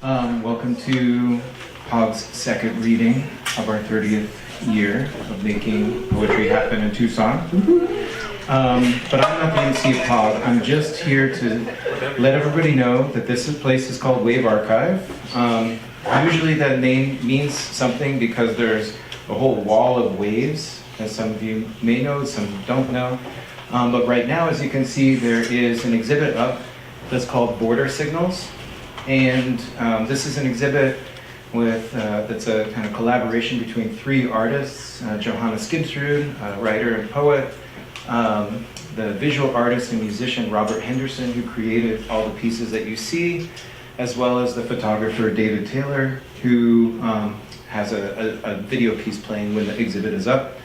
Welcome to POG's second reading of our 30th year of making poetry happen in Tucson. But I'm not the MC of POG. I'm just here to let everybody know that this place is called Wave Archive. Usually that name means something because there's a whole wall of waves, as some of you may know, some don't know. But right now, as you can see, there is an exhibit up that's called Border Signals. And this is an exhibit with that's a kind of collaboration between three artists, Johanna Skibsrud, a writer and poet, the visual artist and musician Robert Henderson, who created all the pieces that you see, as well as the photographer David Taylor, who has a video piece playing when the exhibit is up.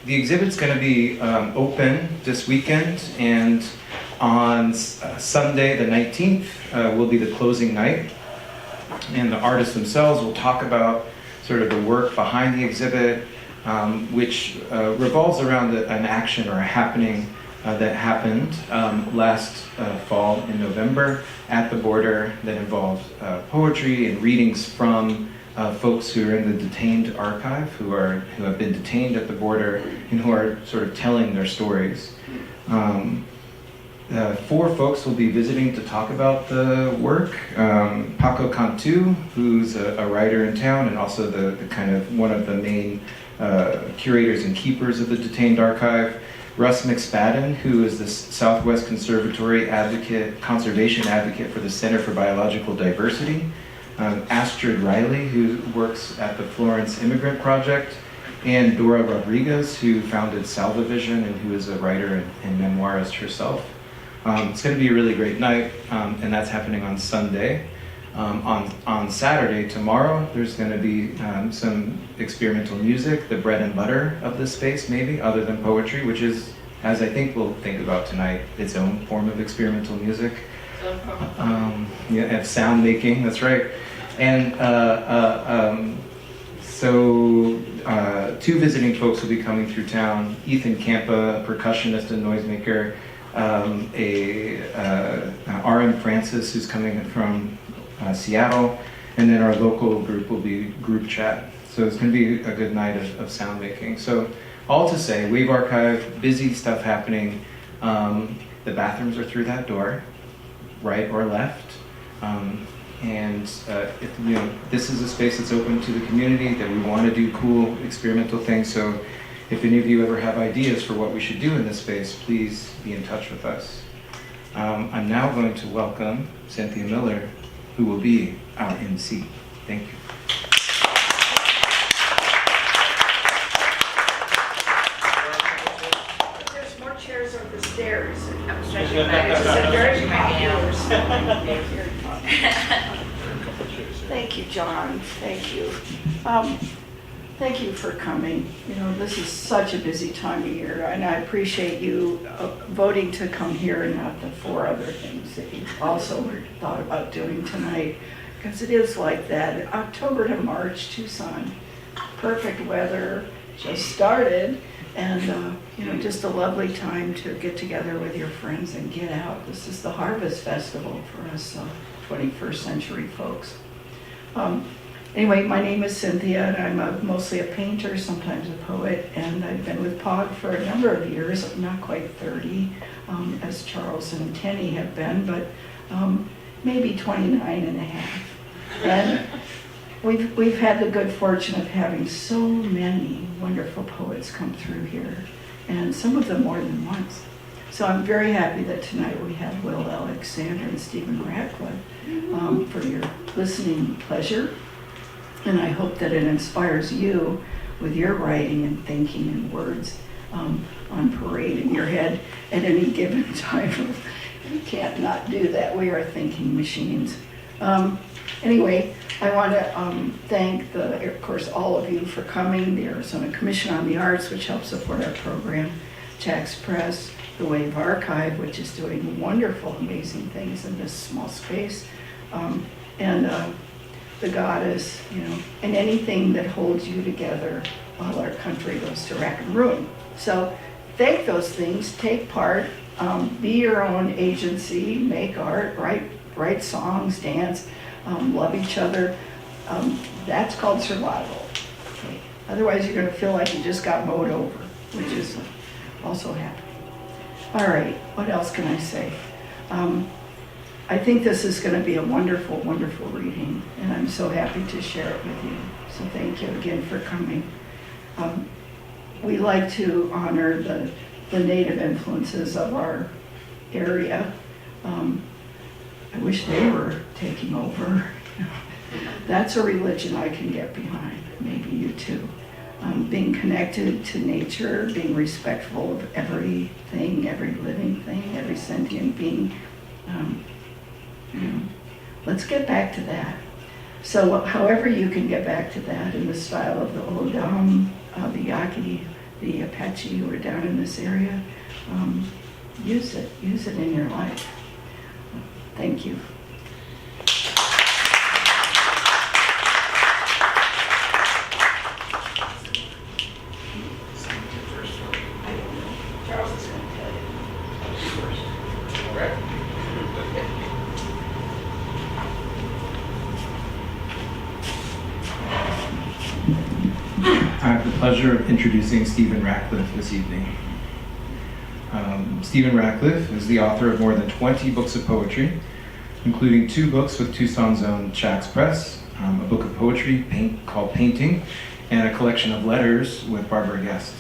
The exhibit's going to be open this weekend, and on Sunday the 19th will be the closing night, and the artists themselves will talk about sort of the work behind the exhibit, which revolves around an action or a happening that happened last fall in November at the border that involved poetry and readings from folks who are in the detained archive, who have been detained at the border and who are sort of telling their stories. Four folks will be visiting to talk about the work. Paco Cantu, who's a writer in town and also the kind of one of the main curators and keepers of the detained archive. Russ McSpadden, who is the Southwest Conservatory conservation advocate for the Center for Biological Diversity. Astrid Riley, who works at the Florence Immigrant Project, and Dora Rodriguez, who founded Salvavision and who is a writer and memoirist herself. It's going to be a really great night, and that's happening on Sunday. On Saturday, tomorrow, there's going to be some experimental music, the bread and butter of this space, maybe, other than poetry, which is, as I think we'll think about tonight, its own form of experimental music. And sound making, that's right. And so two visiting folks will be coming through town. Ethan Campa, percussionist and noisemaker, R.M. Francis, who's coming from Seattle, and then our local group will be Group Chat. So it's going to be a good night of sound making. So all to say, Wave Archive, busy stuff happening. The bathrooms are through that door, right or left. This is a space that's open to the community, that we want to do cool experimental things. So if any of you ever have ideas for what we should do in this space, please be in touch with us. I'm now going to welcome Cynthia Miller, who will be our MC. Thank you. There's more chairs over the stairs. I'm stretching my Thank you, John. Thank you. Thank you for coming. You know, this is such a busy time of year, and I appreciate you voting to come here and not the four other things that you also thought about doing tonight, because it is like that. October to March, Tucson, perfect weather, just started, and just a lovely time to get together with your friends and get out. This is the Harvest Festival for us 21st century folks. Anyway, my name is Cynthia, and I'm mostly a painter, sometimes a poet, and I've been with POG for a number of years, not quite 30, as Charles and Tenny have been, but maybe 29 and a half. And we've had the good fortune of having so many wonderful poets come through here, and some of them more than once. So I'm very happy that tonight we have Will Alexander and Stephen Ratcliffe for your listening pleasure. And I hope that it inspires you with your writing and thinking and words on parade in your head at any given time. You can't not do that. We are thinking machines. Anyway, I want to thank, of course, all of you for coming. The Arizona Commission on the Arts, which helps support our program, Tax Press, the Wave Archive, which is doing wonderful, amazing things in this small space, and the Goddess, and anything that holds you together while our country goes to rack and ruin. So thank those things, take part, be your own agency, make art, write write songs, dance, love each other. That's called survival. Okay. Otherwise, you're going to feel like you just got mowed over, which is also happening. All right, what else can I say? I think this is going to be a wonderful, wonderful reading, and I'm so happy to share it with you. So thank you again for coming. We like to honor the native influences of our area. I wish they were taking over. That's a religion I can get behind, maybe you too. Being connected to nature, being respectful of everything, every living thing, every sentient being. Let's get back to that. So however you can get back to that in the style of the Odam, the Yaqui, the Apache who are down in this area, use it in your life. Thank you. Charles is going to tell you. All right. I have the pleasure of introducing Stephen Ratcliffe this evening. Stephen Ratcliffe is the author of more than 20 books of poetry, including 2 books with Tucson's own Chax Press, a book of poetry called Painting, and a collection of letters with Barbara Guest.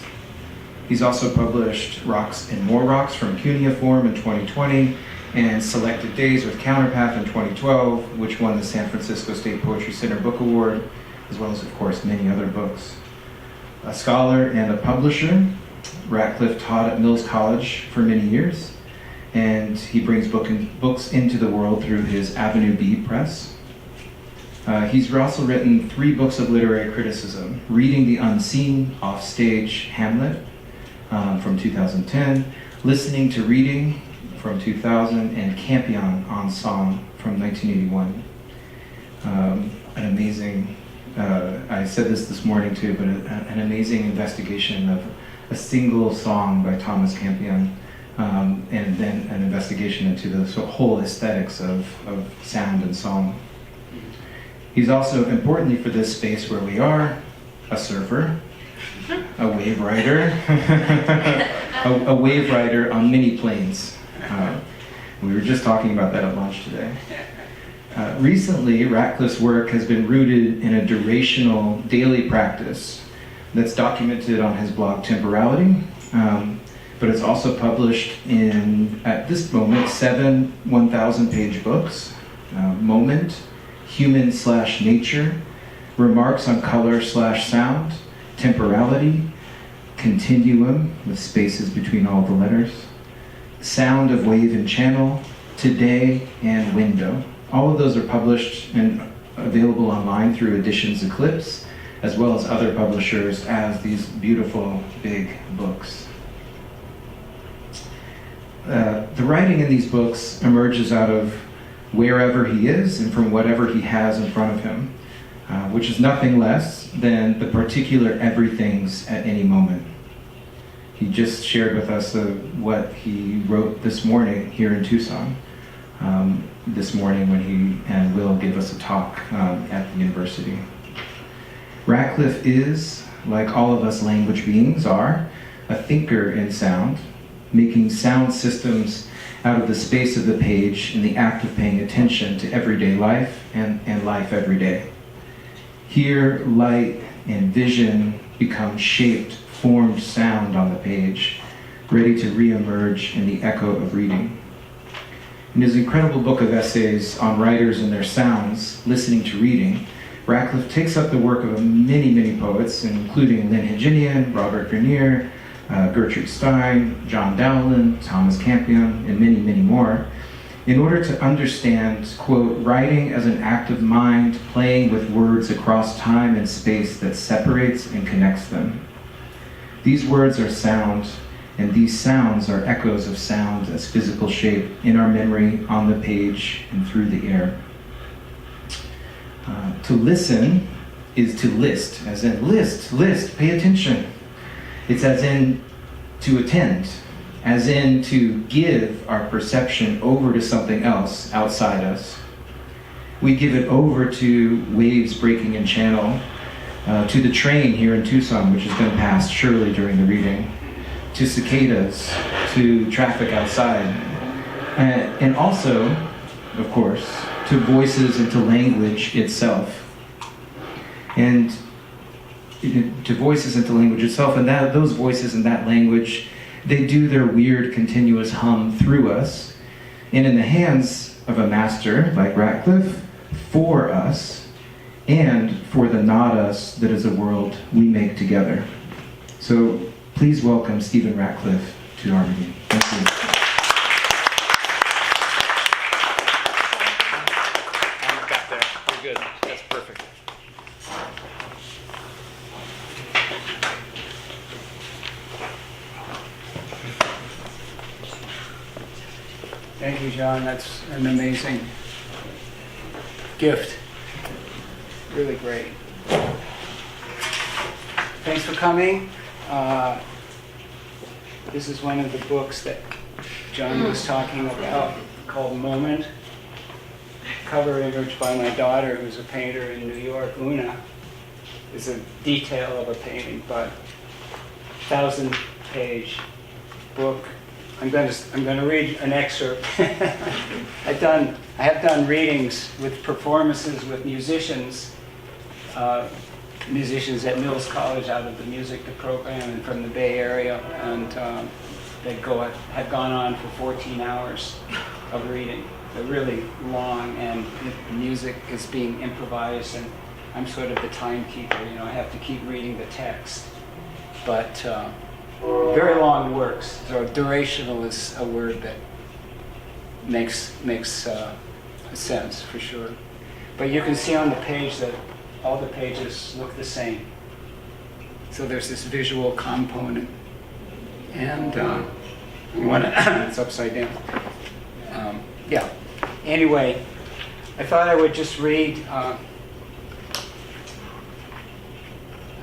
He's also published Rocks and More Rocks from Cuneiform in 2020, and Selected Days with Counterpath in 2012, which won the San Francisco State Poetry Center Book Award, as well as, of course, many other books. A scholar and a publisher, Ratcliffe taught at Mills College for many years, and he brings books into the world through his Avenue B Press. He's also written 3 books of literary criticism: Reading the Unseen, Offstage, Hamlet from 2010, Listening to Reading from 2000, and Campion on Song from 1981. An amazing, I said this morning too, but an amazing investigation of a single song by Thomas Campion, and then an investigation into the whole aesthetics of sound and song. He's also, importantly for this space where we are, a surfer, a wave rider, a wave rider on mini planes. We were just talking about that at lunch today. Recently, Ratcliffe's work has been rooted in a durational daily practice that's documented on his blog Temporality, but it's also published in, at this moment, 7 1,000-page books: Moment, Human/Nature, Remarks on Color/Sound, Temporality, Continuum, with spaces between all the letters, Sound of Wave and Channel, Today, and Window. All of those are published and available online through Editions Eclipse, as well as other publishers, as these beautiful big books. The writing in these books emerges out of wherever he is and from whatever he has in front of him, which is nothing less than the particular everythings at any moment. He just shared with us what he wrote this morning here in Tucson, this morning when he and Will gave us a talk at the university. Ratcliffe is, like all of us language beings are, a thinker in sound, making sound systems out of the space of the page in the act of paying attention to everyday life and life every day. Here, light and vision become shaped, formed sound on the page, ready to re-emerge in the echo of reading. In his incredible book of essays on writers and their sounds, Listening to Reading, Ratcliffe takes up the work of many, many poets, including Lynn Heginian, Robert Grenier, Gertrude Stein, John Dowland, Thomas Campion, and many, many more, in order to understand, quote, writing as an act of mind playing with words across time and space that separates and connects them. These words are sound, and these sounds are echoes of sound as physical shape in our memory, on the page, and through the air. To listen is to list, as in list, pay attention. It's as in to attend, as in to give our perception over to something else outside us. We give it over to waves breaking in channel, to the train here in Tucson, which is going to pass surely during the reading, to cicadas, to traffic outside, and also, of course, to voices and to language itself. And to voices and to language itself, and those voices and that language, they do their weird continuous hum through us, and in the hands of a master like Ratcliffe, for us, and for the not us that is a world we make together. So please welcome Stephen Ratcliffe to our meeting. Thank you. I got there. You're good. That's perfect. Thank you, John. That's an amazing gift. Really great. Thanks for coming. This is one of the books that John was talking about called Moment. Cover image by my daughter, who's a painter in New York, Una. Is a detail of a painting, but 1,000-page book. I'm going to read an excerpt. I have done readings with performances with musicians at Mills College out of the music program and from the Bay Area, and have gone on for 14 hours of reading. They're really long, and the music is being improvised, and I'm sort of the timekeeper. I have to keep reading the text, but. Very long works. So durational is a word that makes sense for sure. But you can see on the page that all the pages look the same. So there's this visual component, and you want to. It's upside down. Yeah. Anyway, I thought I would just read. I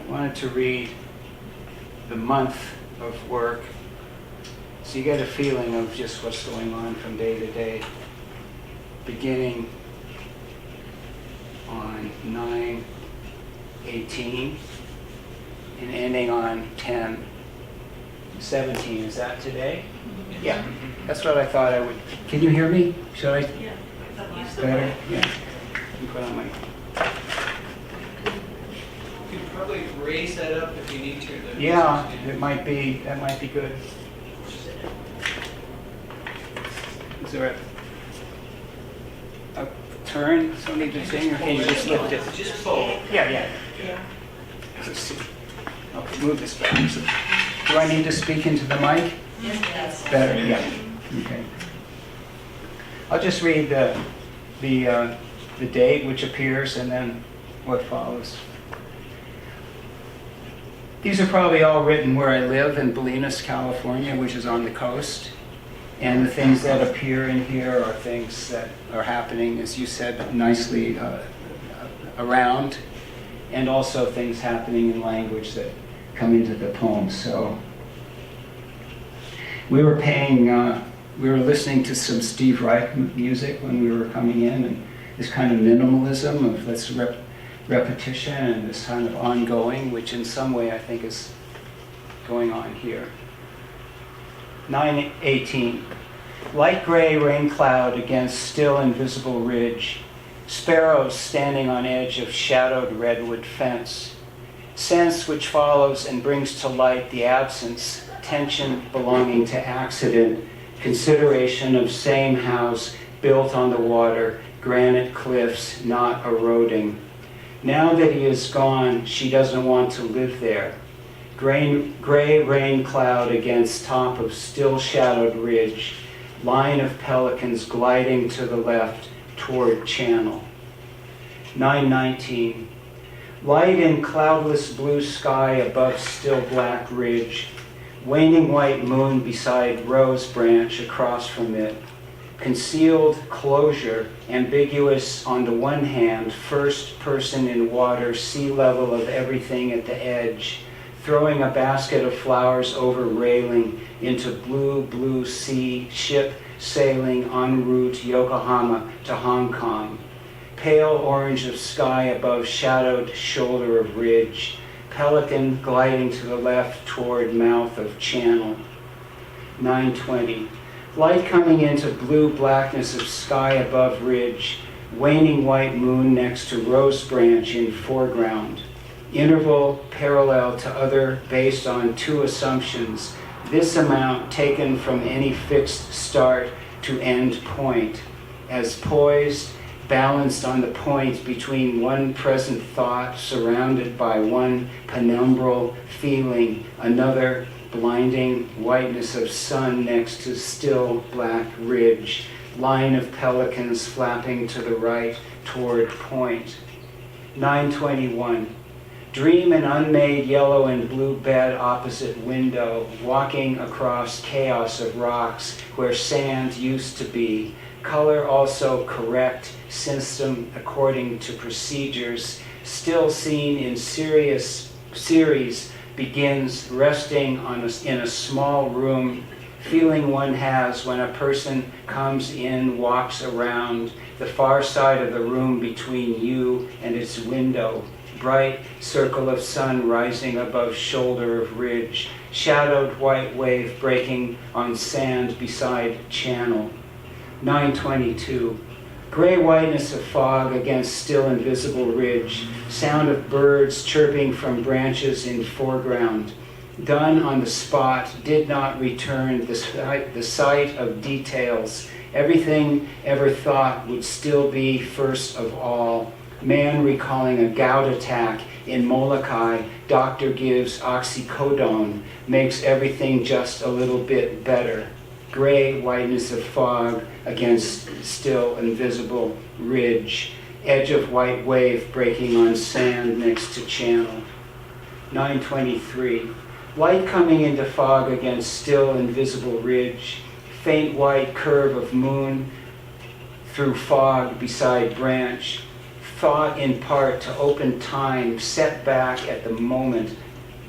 wanted to read the month of work, so you get a feeling of just what's going on from day to day, beginning on 9/18 and ending on 10/17. Is that today? Yeah, that's what I thought I would. Can you hear me? Should I? Yeah. Better? Yeah. You put on my. You could probably raise that up if you need to. Yeah, that might be good. Is there a turn? Somebody to sing, or can you just lift it? Just pull. Yeah. Yeah. Let's see. Okay, move this back. So, do I need to speak into the mic? Yes. Better, yeah. Okay. I'll just read the date which appears and then what follows. These are probably all written where I live in Bolinas, California, which is on the coast. And the things that appear in here are things that are happening, as you said, nicely around, and also things happening in language that come into the poem. So we were listening to some Steve Reich music when we were coming in, and this kind of minimalism of repetition and this kind of ongoing, which in some way I think is going on here. 9/18. Light gray rain cloud against still invisible ridge. Sparrows standing on edge of shadowed redwood fence. Sense which follows and brings to light the absence, tension belonging to accident, consideration of same house built on the water, granite cliffs not eroding. Now that he is gone, she doesn't want to live there. Gray rain cloud against top of still shadowed ridge. Line of pelicans gliding to the left toward channel. 9/19. Light in cloudless blue sky above still black ridge. Waning white moon beside rose branch across from it. Concealed closure, ambiguous on the one hand, first person in water, sea level of everything at the edge, throwing a basket of flowers over railing into blue, blue sea, ship sailing en route Yokohama to Hong Kong. Pale orange of sky above shadowed shoulder of ridge. Pelican gliding to the left toward mouth of channel. 9:20. Light coming into blue blackness of sky above ridge. Waning white moon next to rose branch in foreground. Interval parallel to other based on two assumptions. This amount taken from any fixed start to end point. As poised, balanced on the point between one present thought surrounded by one penumbral feeling, another blinding whiteness of sun next to still black ridge, line of pelicans flapping to the right toward point. 9:21. Dream an unmade yellow and blue bed opposite window, walking across chaos of rocks where sand used to be. Color also correct, system according to procedures, still seen in series begins resting in a small room, feeling one has when a person comes in, walks around the far side of the room between you and its window. Bright circle of sun rising above shoulder of ridge, shadowed white wave breaking on sand beside channel. 9:22. Gray whiteness of fog against still invisible ridge, sound of birds chirping from branches in foreground. Done on the spot, did not return the sight of details. Everything ever thought would still be first of all. Man recalling a gout attack in Molokai, doctor gives oxycodone, makes everything just a little bit better. Gray whiteness of fog against still invisible ridge, edge of white wave breaking on sand next to channel. 9:23. Light coming into fog against still invisible ridge, faint white curve of moon through fog beside branch. Thought in part to open time, set back at the moment.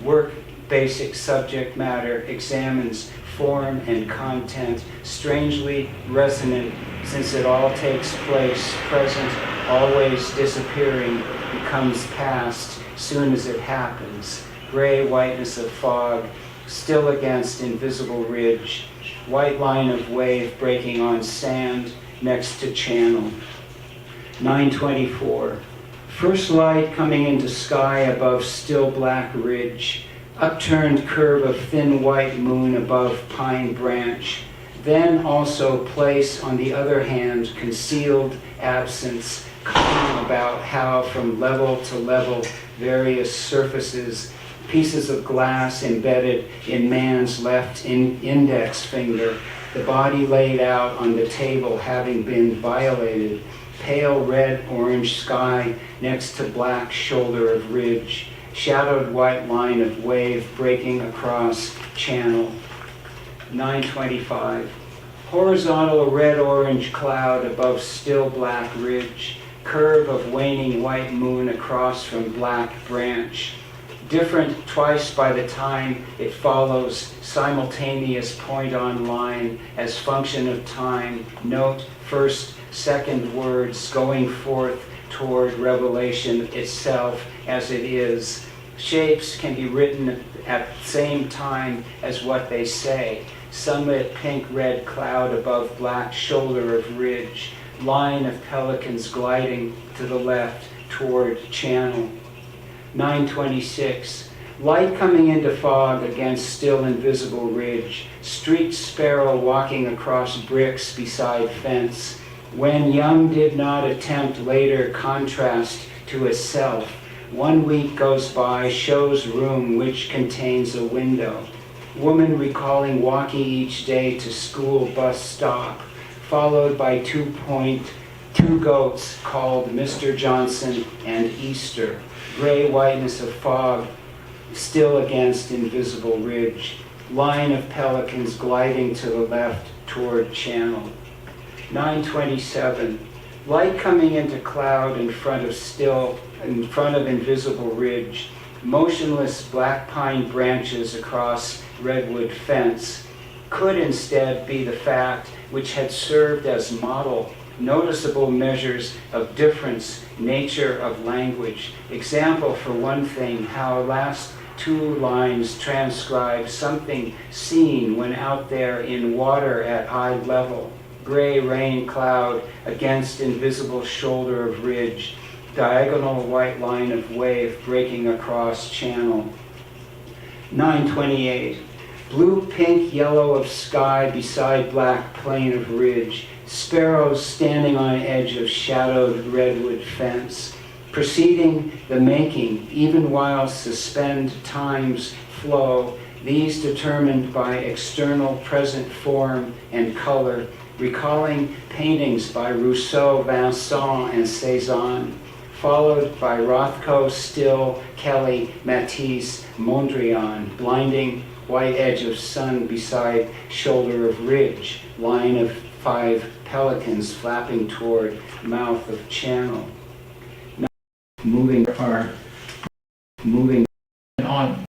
Work basic subject matter, examines form and content, strangely resonant since it all takes place, present, always disappearing, becomes past soon as it happens. Gray whiteness of fog, still against invisible ridge, white line of wave breaking on sand next to channel. 9:24. First light coming into sky above still black ridge, upturned curve of thin white moon above pine branch. Then also place, on the other hand, concealed absence, calm about how from level to level various surfaces, pieces of glass embedded in man's left index finger, the body laid out on the table having been violated, pale red-orange sky next to black shoulder of ridge, shadowed white line of wave breaking across channel. 9:25. Horizontal red-orange cloud above still black ridge, curve of waning white moon across from black branch. Different twice by the time it follows simultaneous point on line as function of time. Note first, second words going forth toward revelation itself as it is. Shapes can be written at the same time as what they say. Sunlit pink-red cloud above black shoulder of ridge. Line of pelicans gliding to the left toward channel. 9:26. Light coming into fog against still invisible ridge. Street sparrow walking across bricks beside fence. When young did not attempt later contrast to a self. 1 week goes by, shows room which contains a window. Woman recalling walking each day to school bus stop, followed by 2 goats called Mr. Johnson and Easter. Gray whiteness of fog, still against invisible ridge. Line of pelicans gliding to the left toward channel. 9:27. Light coming into cloud in front of invisible ridge. motionless black pine branches across redwood fence could instead be the fact which had served as model, noticeable measures of difference, nature of language. Example, for one thing, how last two lines transcribe something seen when out there in water at eye level. Gray rain cloud against invisible shoulder of ridge, diagonal white line of wave breaking across channel. 928. Blue, pink, yellow of sky beside black plain of ridge. Sparrows standing on edge of shadowed redwood fence. Preceding the making, even while suspend time's flow, these determined by external present form and color, recalling paintings by Rousseau, Vincent, and Cézanne, followed by Rothko, Still, Kelly, Matisse, Mondrian, blinding white edge of sun beside shoulder of ridge, line of 5 pelicans flapping toward mouth of channel. Now, moving on.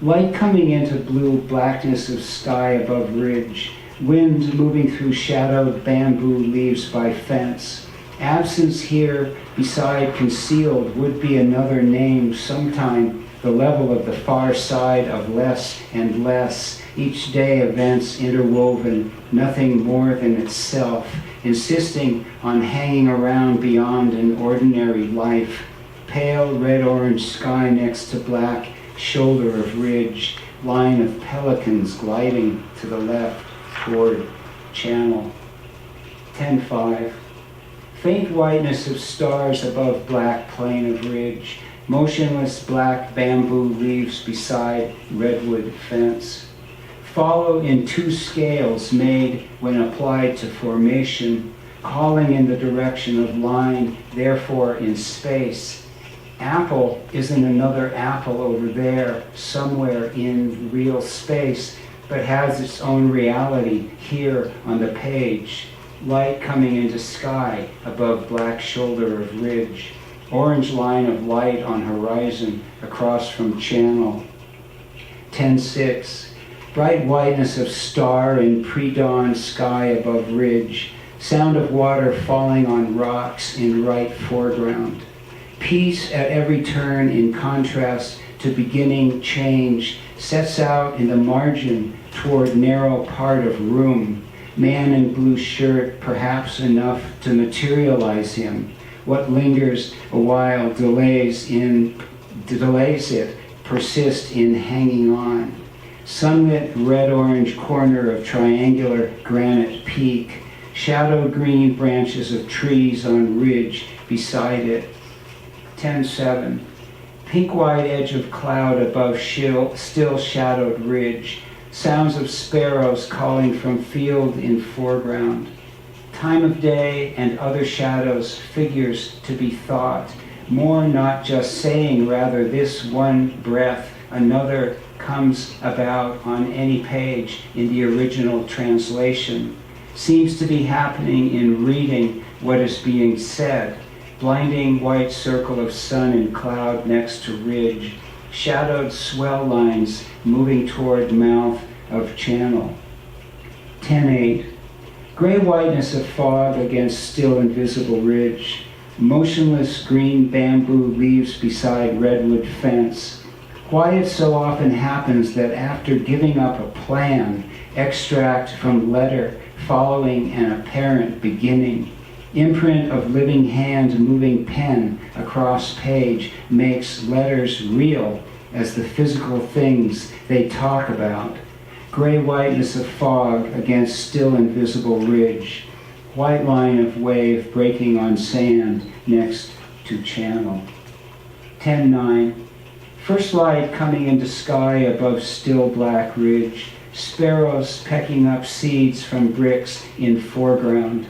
Light coming into blue blackness of sky above ridge, wind moving through shadowed bamboo leaves by fence. Absence here beside concealed would be another name sometime, the level of the far side of less and less, each day events interwoven, nothing more than itself, insisting on hanging around beyond an ordinary life. Pale red-orange sky next to black shoulder of ridge, line of pelicans gliding to the left toward channel. 10:5. Faint whiteness of stars above black plain of ridge, motionless black bamboo leaves beside redwood fence. Follow in 2 scales made when applied to formation, calling in the direction of line, therefore in space. Apple isn't another apple over there, somewhere in real space, but has its own reality here on the page. Light coming into sky above black shoulder of ridge. Orange line of light on horizon across from channel. 10:6. Bright whiteness of star in pre-dawn sky above ridge. Sound of water falling on rocks in right foreground. Peace at every turn in contrast to beginning change sets out in the margin toward narrow part of room. Man in blue shirt, perhaps enough to materialize him. What lingers a while delays it, persist in hanging on. Sunlit red-orange corner of triangular granite peak. Shadowed green branches of trees on ridge beside it. 10:7. Pink-white edge of cloud above still shadowed ridge. Sounds of sparrows calling from field in foreground. Time of day and other shadows, figures to be thought. More not just saying, rather this one breath, another comes about on any page in the original translation. Seems to be happening in reading what is being said. Blinding white circle of sun and cloud next to ridge. Shadowed swell lines moving toward mouth of channel. 10:8. Gray whiteness of fog against still invisible ridge. Motionless green bamboo leaves beside redwood fence. Why it so often happens that after giving up a plan, extract from letter following an apparent beginning, imprint of living hand moving pen across page makes letters real as the physical things they talk about. Gray whiteness of fog against still invisible ridge. White line of wave breaking on sand next to channel. 10:9. First light coming into sky above still black ridge. Sparrows pecking up seeds from bricks in foreground.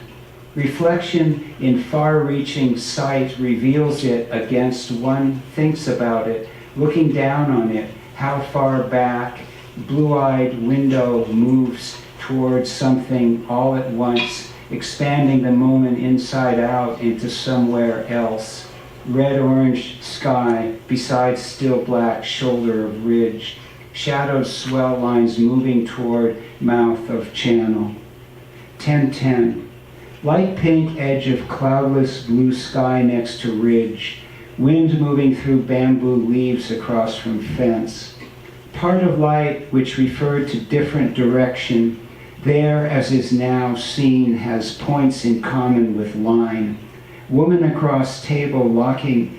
Reflection in far-reaching sight reveals it against one thinks about it, looking down on it, how far back, blue-eyed window moves towards something all at once, expanding the moment inside out into somewhere else. red-orange sky beside still black shoulder of ridge, shadowed swell lines moving toward mouth of channel. 10:10. Light pink edge of cloudless blue sky next to ridge, wind moving through bamboo leaves across from fence. Part of light which referred to different direction, there as is now seen, has points in common with line. Woman across table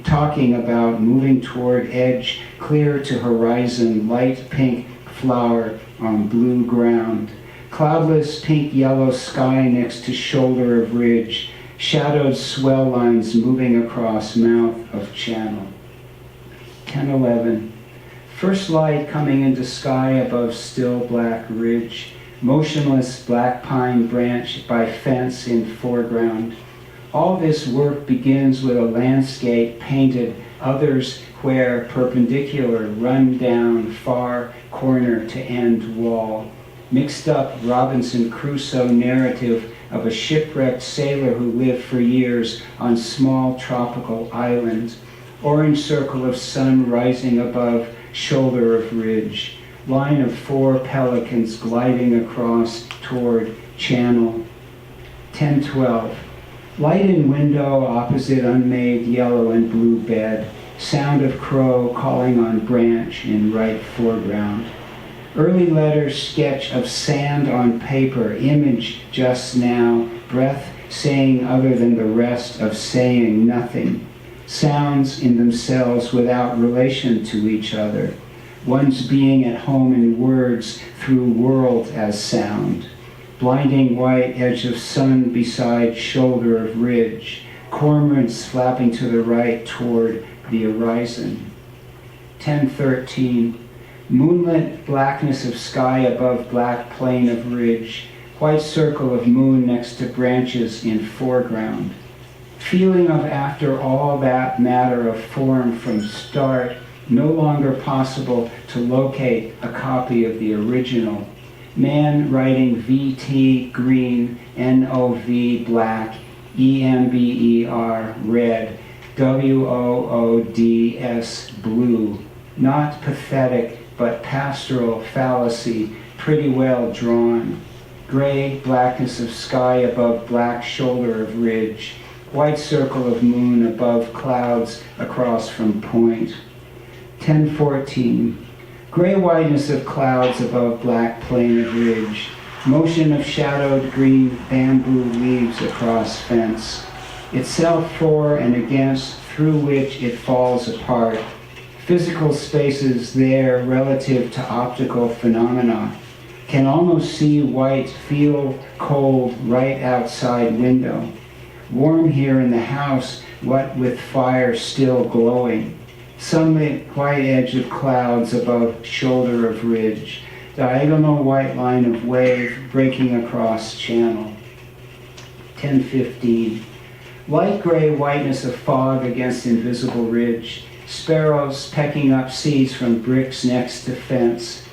talking about moving toward edge, clear to horizon, light pink flower on blue ground. Cloudless pink-yellow sky next to shoulder of ridge, shadowed swell lines moving across mouth of channel. 10:11. First light coming into sky above still black ridge, motionless black pine branch by fence in foreground. All this work begins with a landscape painted, others where perpendicular, run down, far corner to end wall. Mixed up Robinson Crusoe narrative of a shipwrecked sailor who lived for years on small tropical islands. Orange circle of sun rising above shoulder of ridge. Line of 4 pelicans gliding across toward channel. 10:12. Light in window opposite unmade yellow and blue bed. Sound of crow calling on branch in right foreground. Early letter sketch of sand on paper, image just now, breath saying other than the rest of saying nothing. Sounds in themselves without relation to each other. One's being at home in words through world as sound. Blinding white edge of sun beside shoulder of ridge. Cormorants flapping to the right toward the horizon. 10:13. Moonlit blackness of sky above black plain of ridge. White circle of moon next to branches in foreground. Feeling of after all that matter of form from start, no longer possible to locate a copy of the original. Man writing VT green, NOV black, EMBER red, WOODS blue. Not pathetic, but pastoral fallacy, pretty well drawn. Gray blackness of sky above black shoulder of ridge. White circle of moon above clouds across from point. 10:14. Gray whiteness of clouds above black plain of ridge. Motion of shadowed green bamboo leaves across fence. Itself for and against, through which it falls apart. Physical spaces there relative to optical phenomena. Can almost see white, feel cold right outside window. Warm here in the house, what with fire still glowing. Sunlit white edge of clouds above shoulder of ridge. Diagonal white line of wave breaking across channel. 10:15. Light gray whiteness of fog against invisible ridge. Sparrows pecking up seeds from bricks next to fence.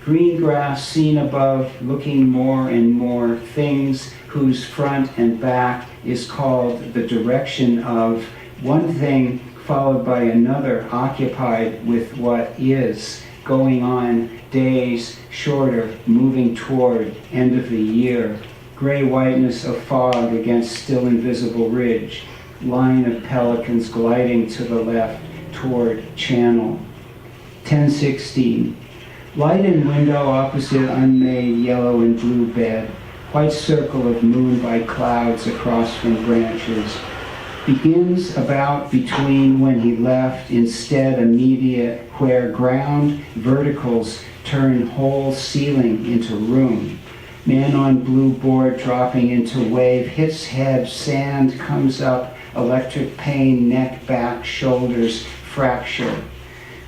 Green grass seen above, looking more and more. Things whose front and back is called the direction of. One thing followed by another, occupied with what is going on, days shorter, moving toward end of the year. Gray whiteness of fog against still invisible ridge. Line of pelicans gliding to the left toward channel. 10:16. Light in window opposite unmade yellow and blue bed. White circle of moon by clouds across from branches. Begins about between when he left, instead immediate, where ground verticals turn whole ceiling into room. Man on blue board dropping into wave, hits head, sand comes up, electric pain, neck, back, shoulders, fracture.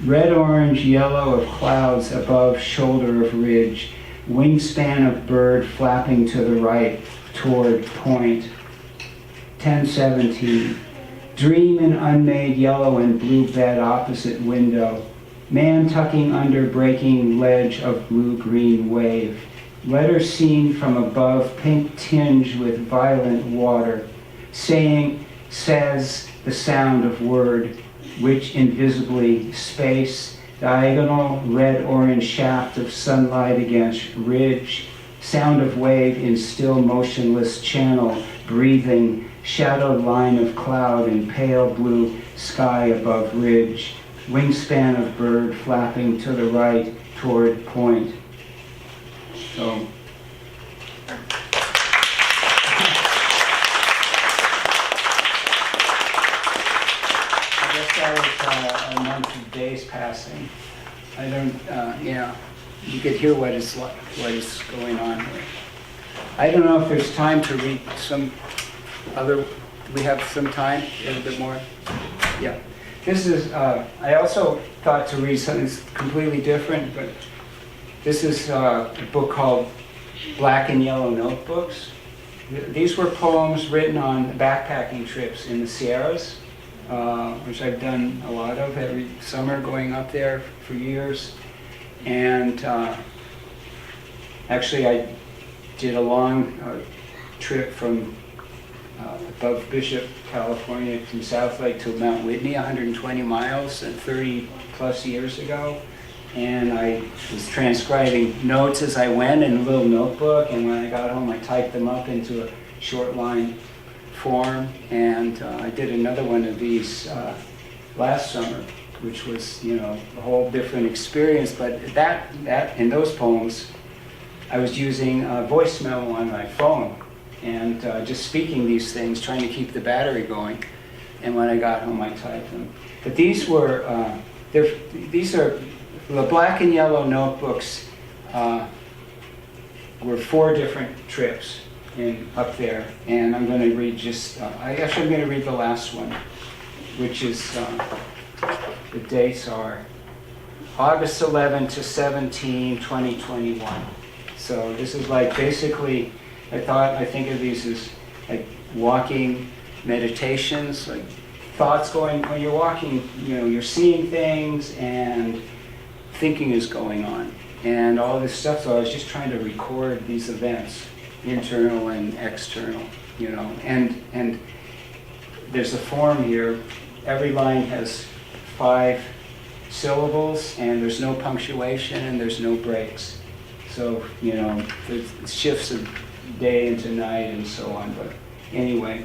Red, orange, yellow of clouds above shoulder of ridge. Wingspan of bird flapping to the right toward point. 10:17. Dream in unmade yellow and blue bed opposite window. Man tucking under breaking ledge of blue-green wave. Letter seen from above, pink tinge with violent water. Says the sound of word, which invisibly space, diagonal red-orange shaft of sunlight against ridge, sound of wave in still motionless channel, breathing, shadowed line of cloud in pale blue sky above ridge, wingspan of bird flapping to the right toward point. So, I guess that was a month of days passing. I don't, you could hear what is going on here. I don't know if there's time to read some other, we have some time, a little bit more? Yeah. This is, I also thought to read something completely different, but this is a book called Black and Yellow Notebooks. These were poems written on backpacking trips in the Sierras, which I've done a lot of every summer, going up there for years. And actually I did a long trip from above Bishop, California to South Lake to Mount Whitney, 120 miles, 30 plus years ago. And I was transcribing notes as I went in a little notebook, and when I got home I typed them up into a short line form. And I did another one of these last summer, which was, a whole different experience. But that in those poems, I was using a voice memo on my phone and just speaking these things, trying to keep the battery going. And when I got home, I typed them. But these were, these are the Black and Yellow Notebooks. Were 4 different trips up there, and I'm going to read I'm going to read the last one, which is, the dates are August 11 to 17, 2021. So this is like basically, I think of these as like walking meditations, like thoughts going, when you're walking, you're seeing things and thinking is going on and all this stuff. So I was just trying to record these events, internal and external, and there's a form here. Every line has 5 syllables, and there's no punctuation and there's no breaks. So, there's shifts of day into night and so on, but anyway,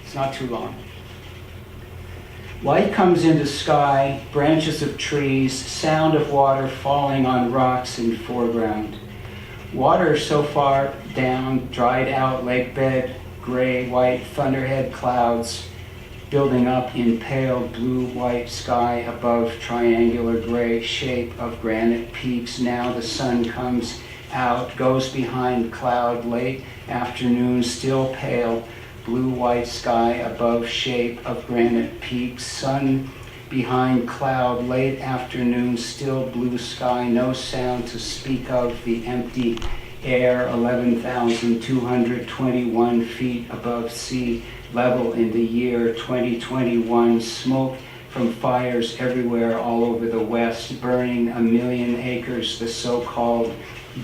it's not too long. Light comes into sky, branches of trees, sound of water falling on rocks in foreground. Water so far down, dried out lake bed, gray, white thunderhead clouds building up in pale blue-white sky above triangular gray shape of granite peaks. Now the sun comes out, goes behind cloud, late afternoon, still pale blue-white sky above shape of granite peaks. Sun behind cloud, late afternoon, still blue sky, no sound to speak of, the empty air, 11,221 feet above sea level in the year 2021. Smoke from fires everywhere all over the West, burning 1 million acres, the so-called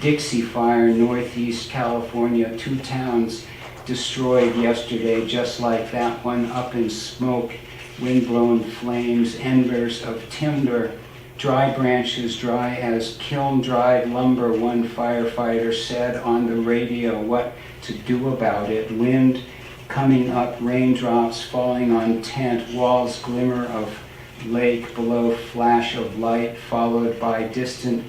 Dixie Fire, Northeast California. 2 towns destroyed yesterday, just like that one, up in smoke, wind-blown flames, embers of tinder, dry branches, dry as kiln-dried lumber. One firefighter said on the radio what to do about it. Wind coming up, raindrops falling on tent, walls glimmer of lake below, flash of light, followed by distant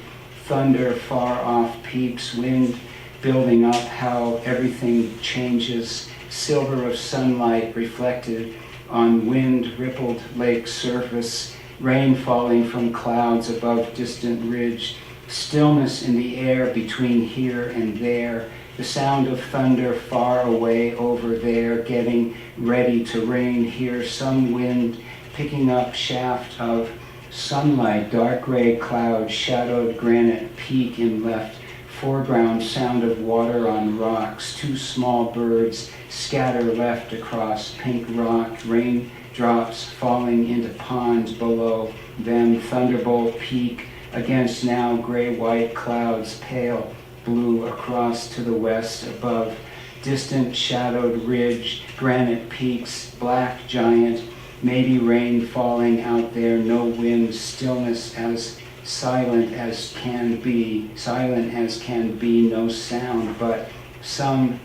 thunder, far off peaks, wind building up, how everything changes, silver of sunlight reflected on wind rippled lake surface, rain falling from clouds above distant ridge, stillness in the air between here and there, the sound of thunder far away over there, getting ready to rain here, some wind picking up shaft of sunlight, dark gray cloud, shadowed granite peak in left foreground, sound of water on rocks, 2 small birds scatter left across pink rock, raindrops falling into ponds below them, thunderbolt peak against now gray-white clouds, pale blue across to the west above, distant shadowed ridge, granite peaks, black giant maybe rain falling out there, no wind, stillness as silent as can be, no sound, but some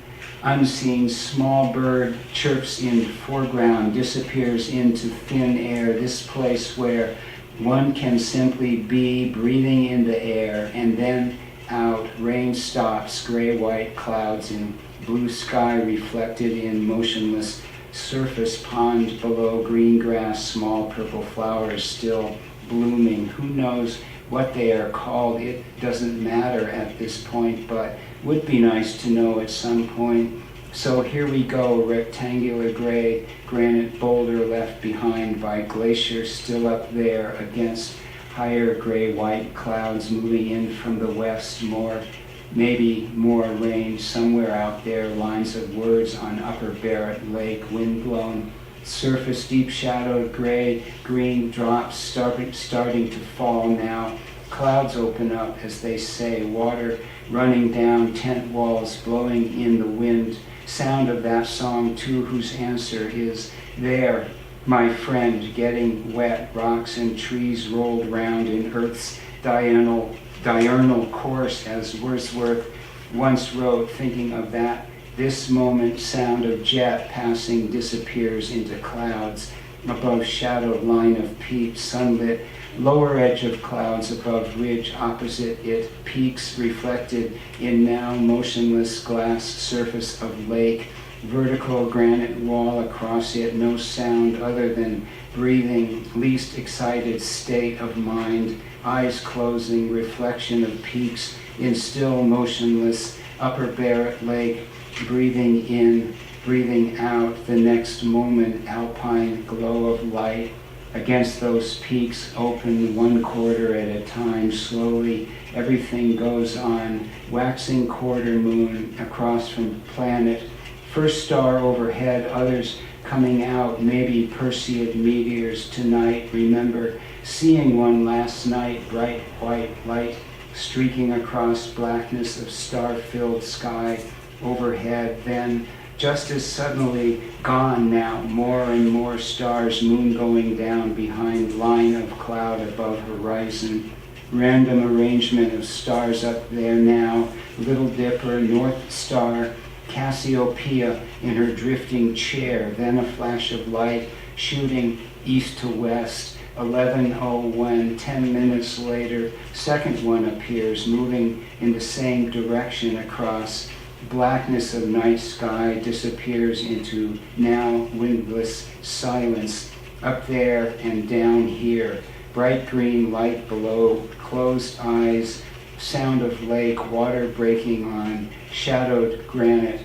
unseen small bird chirps in foreground, disappears into thin air, this place where one can simply be breathing in the air, and then out, rain stops, gray-white clouds in blue sky reflected in motionless surface, pond below, green grass, small purple flowers still blooming. Who knows what they are called? It doesn't matter at this point, but would be nice to know at some point. So here we go, rectangular gray granite boulder left behind by glacier still up there against higher gray-white clouds moving in from the west, maybe more rain somewhere out there, lines of words on Upper Barrett Lake, wind-blown, surface deep shadowed gray, green drops starting to fall now. Clouds open up, as they say, water running down tent walls, blowing in the wind. Sound of that song too, whose answer is there, my friend, getting wet, rocks and trees rolled round in earth's diurnal course, as Wordsworth once wrote, thinking of that. This moment, sound of jet passing disappears into clouds, above shadowed line of peaks, sunlit, lower edge of clouds above ridge opposite it, peaks reflected in now motionless glass surface of lake, vertical granite wall across it, no sound other than breathing, least excited state of mind, eyes closing, reflection of peaks in still motionless Upper Barrett Lake, breathing in, breathing out, the next moment alpine glow of light against those peaks, open 1/4 at a time, slowly everything goes on, waxing quarter moon across from planet, first star overhead, others coming out, maybe Perseid meteors tonight. Remember seeing one last night, bright white light streaking across blackness of star-filled sky overhead, then just as suddenly gone now, more and more stars, moon going down behind line of cloud above horizon, random arrangement of stars up there now, Little Dipper, North Star, Cassiopeia in her drifting chair, then a flash of light shooting east to west, 11:01, 10 minutes later, second one appears, moving in the same direction across blackness of night sky, disappears into now windless silence, up there and down here, bright green light below, closed eyes, sound of lake, water breaking on, shadowed granite,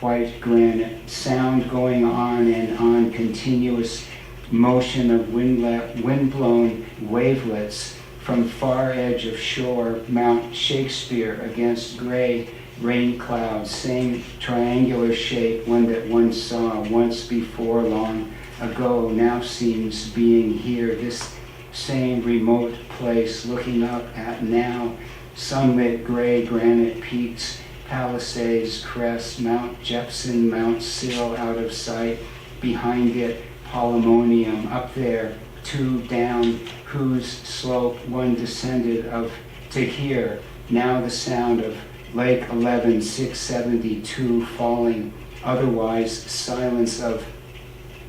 white granite, sound going on and on, continuous motion of wind-blown wavelets from far edge of shore, Mount Shakespeare against gray rain clouds, same triangular shape, one that one saw once before long ago, now seems being here, this same remote place, looking up at now, sunlit gray granite peaks, Palisades, crest, Mount Jepson, Mount Sill out of sight, behind it, Polemonium, up there, two down, whose slope one descended of to here, now the sound of Lake 11, 672 falling, otherwise silence of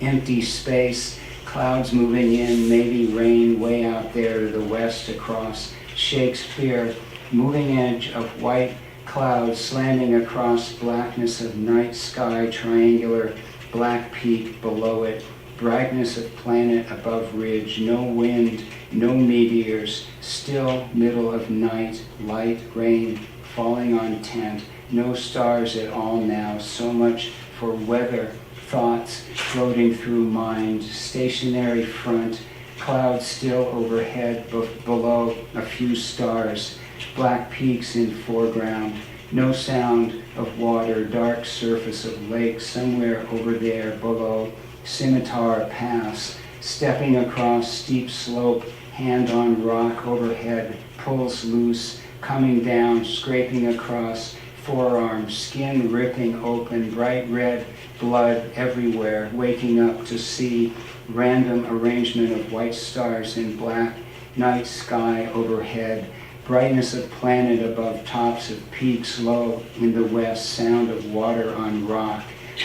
empty space, clouds moving in, maybe rain way out there to the west across Shakespeare, moving edge of white clouds slamming across blackness of night sky, triangular black peak below it, brightness of planet above ridge, no wind, no meteors, still middle of night, light rain falling on tent, no stars at all now, so much for weather, thoughts floating through mind, stationary front, clouds still overhead, below a few stars, black peaks in foreground, no sound of water, dark surface of lake somewhere over there below, Scimitar Pass, stepping across steep slope, hand on rock overhead, pulls loose, coming down, scraping across forearm, skin ripping open, bright red blood everywhere, waking up to see random arrangement of white stars in black night sky overhead, brightness of planet above tops of peaks low in the west, sound of water on rock,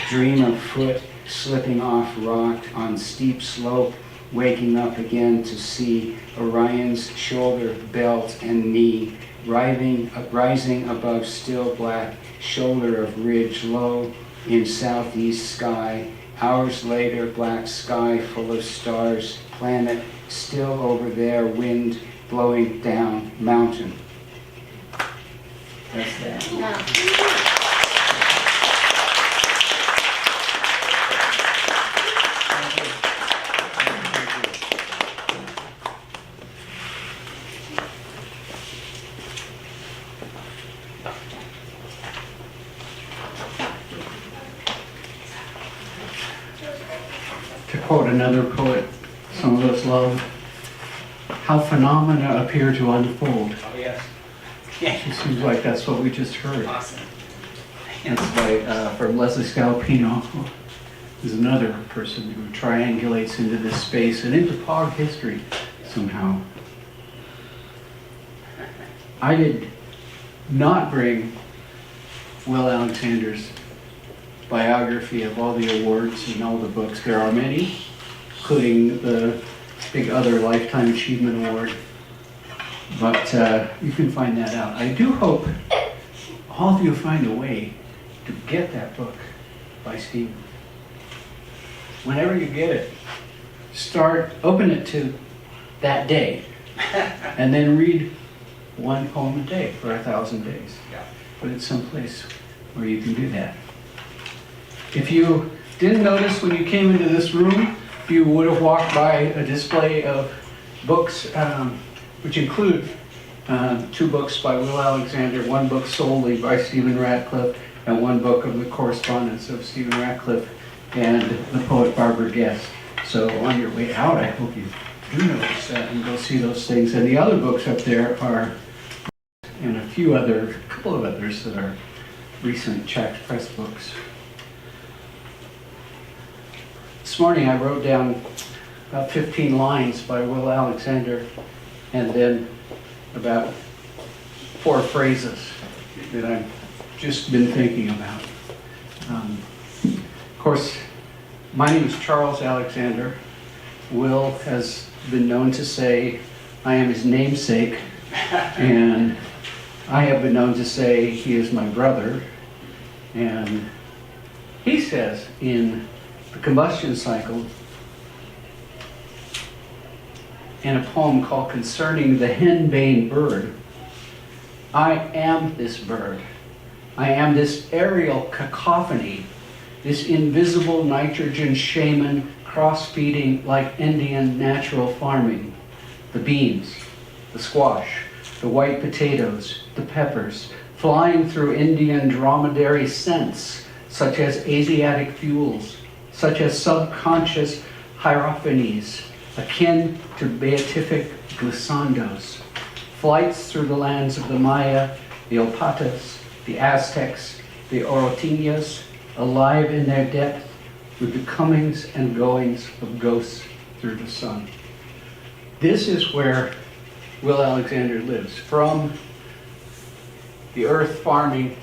dream of foot slipping off rock on steep slope, waking up again to see Orion's shoulder, belt, and knee, rising above still black shoulder of ridge low in southeast sky. Hours later, black sky full of stars, planet still over there, wind blowing down mountain. That's that. To quote another poet some of us love, how phenomena appear to unfold. Oh, yes. It seems like that's what we just heard. Awesome. That's from Leslie Scalpino, who's another person who triangulates into this space and into POG history somehow. I did not bring Will Alexander's biography of all the awards and all the books. There are many, including the big other Lifetime Achievement Award, but you can find that out. I do hope all of you find a way to get that book by Stephen. Whenever you get it, open it to that day, and then read one poem a day for 1,000 days. Yeah. Put it someplace where you can do that. If you didn't notice when you came into this room, you would have walked by a display of books, which include 2 books by Will Alexander, 1 book solely by Stephen Ratcliffe, and 1 book of the correspondence of Stephen Ratcliffe and the poet Barbara Guest. So on your way out, I hope you do notice that and go see those things. And the other books up there are, and a couple of others that are recent Czech press books. This morning I wrote down about 15 lines by Will Alexander and then about 4 phrases that I've just been thinking about. Of course, my name is Charles Alexander. Will has been known to say I am his namesake, and I have been known to say he is my brother. And he says in The Combustion Cycle, in a poem called Concerning the Henbane Bird, I am this bird. I am this aerial cacophony, this invisible nitrogen shaman cross-feeding like Indian natural farming. The beans, the squash, the white potatoes, the peppers, flying through Indian dromedary scents, such as Asiatic fuels, such as subconscious hierophanies, akin to beatific glissandos, flights through the lands of the Maya, the Opatas, the Aztecs, the Orotinas, alive in their depth with the comings and goings of ghosts through the sun. This is where Will Alexander lives, from the earth farming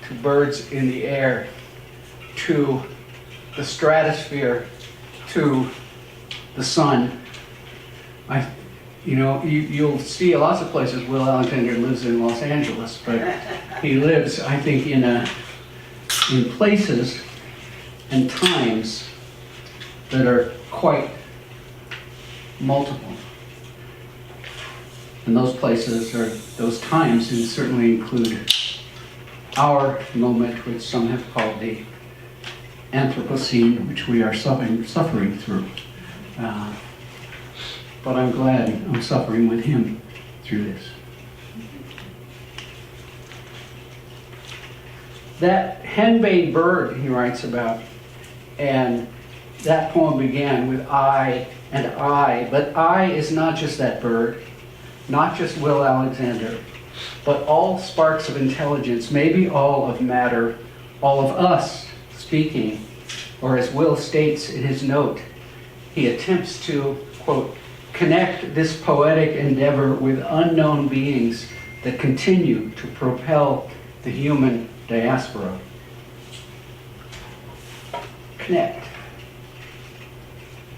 to birds in the air, to the stratosphere, to the sun. You'll see lots of places Will Alexander lives in Los Angeles, but he lives, I think, in places and times that are quite multiple. And those places or those times and certainly include our moment, which some have called the Anthropocene, which we are suffering through. But I'm glad I'm suffering with him through this. That henbane bird he writes about, and that poem began with I and I, but I is not just that bird, not just Will Alexander. but all sparks of intelligence, maybe all of matter, all of us speaking, or as Will states in his note, he attempts to, quote, connect this poetic endeavor with unknown beings that continue to propel the human diaspora. Connect.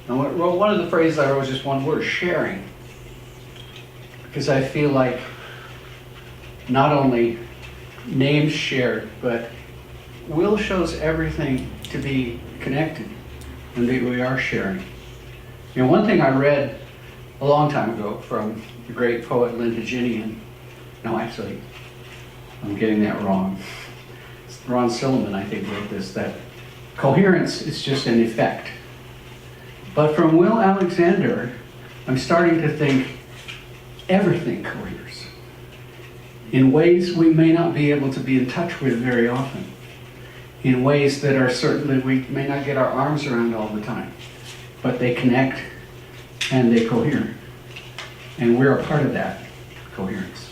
Now, one of the phrases I wrote was just one word, sharing. Because I feel like not only names shared, but Will shows everything to be connected and that we are sharing. You know, one thing I read a long time ago from the great poet Lintaginian, no, actually, I'm getting that wrong. Ron Silliman, I think, wrote this, that coherence is just an effect. But from Will Alexander, I'm starting to think everything coheres in ways we may not be able to be in touch with very often, in ways that are certainly we may not get our arms around all the time, but they connect and they cohere. And we're a part of that coherence.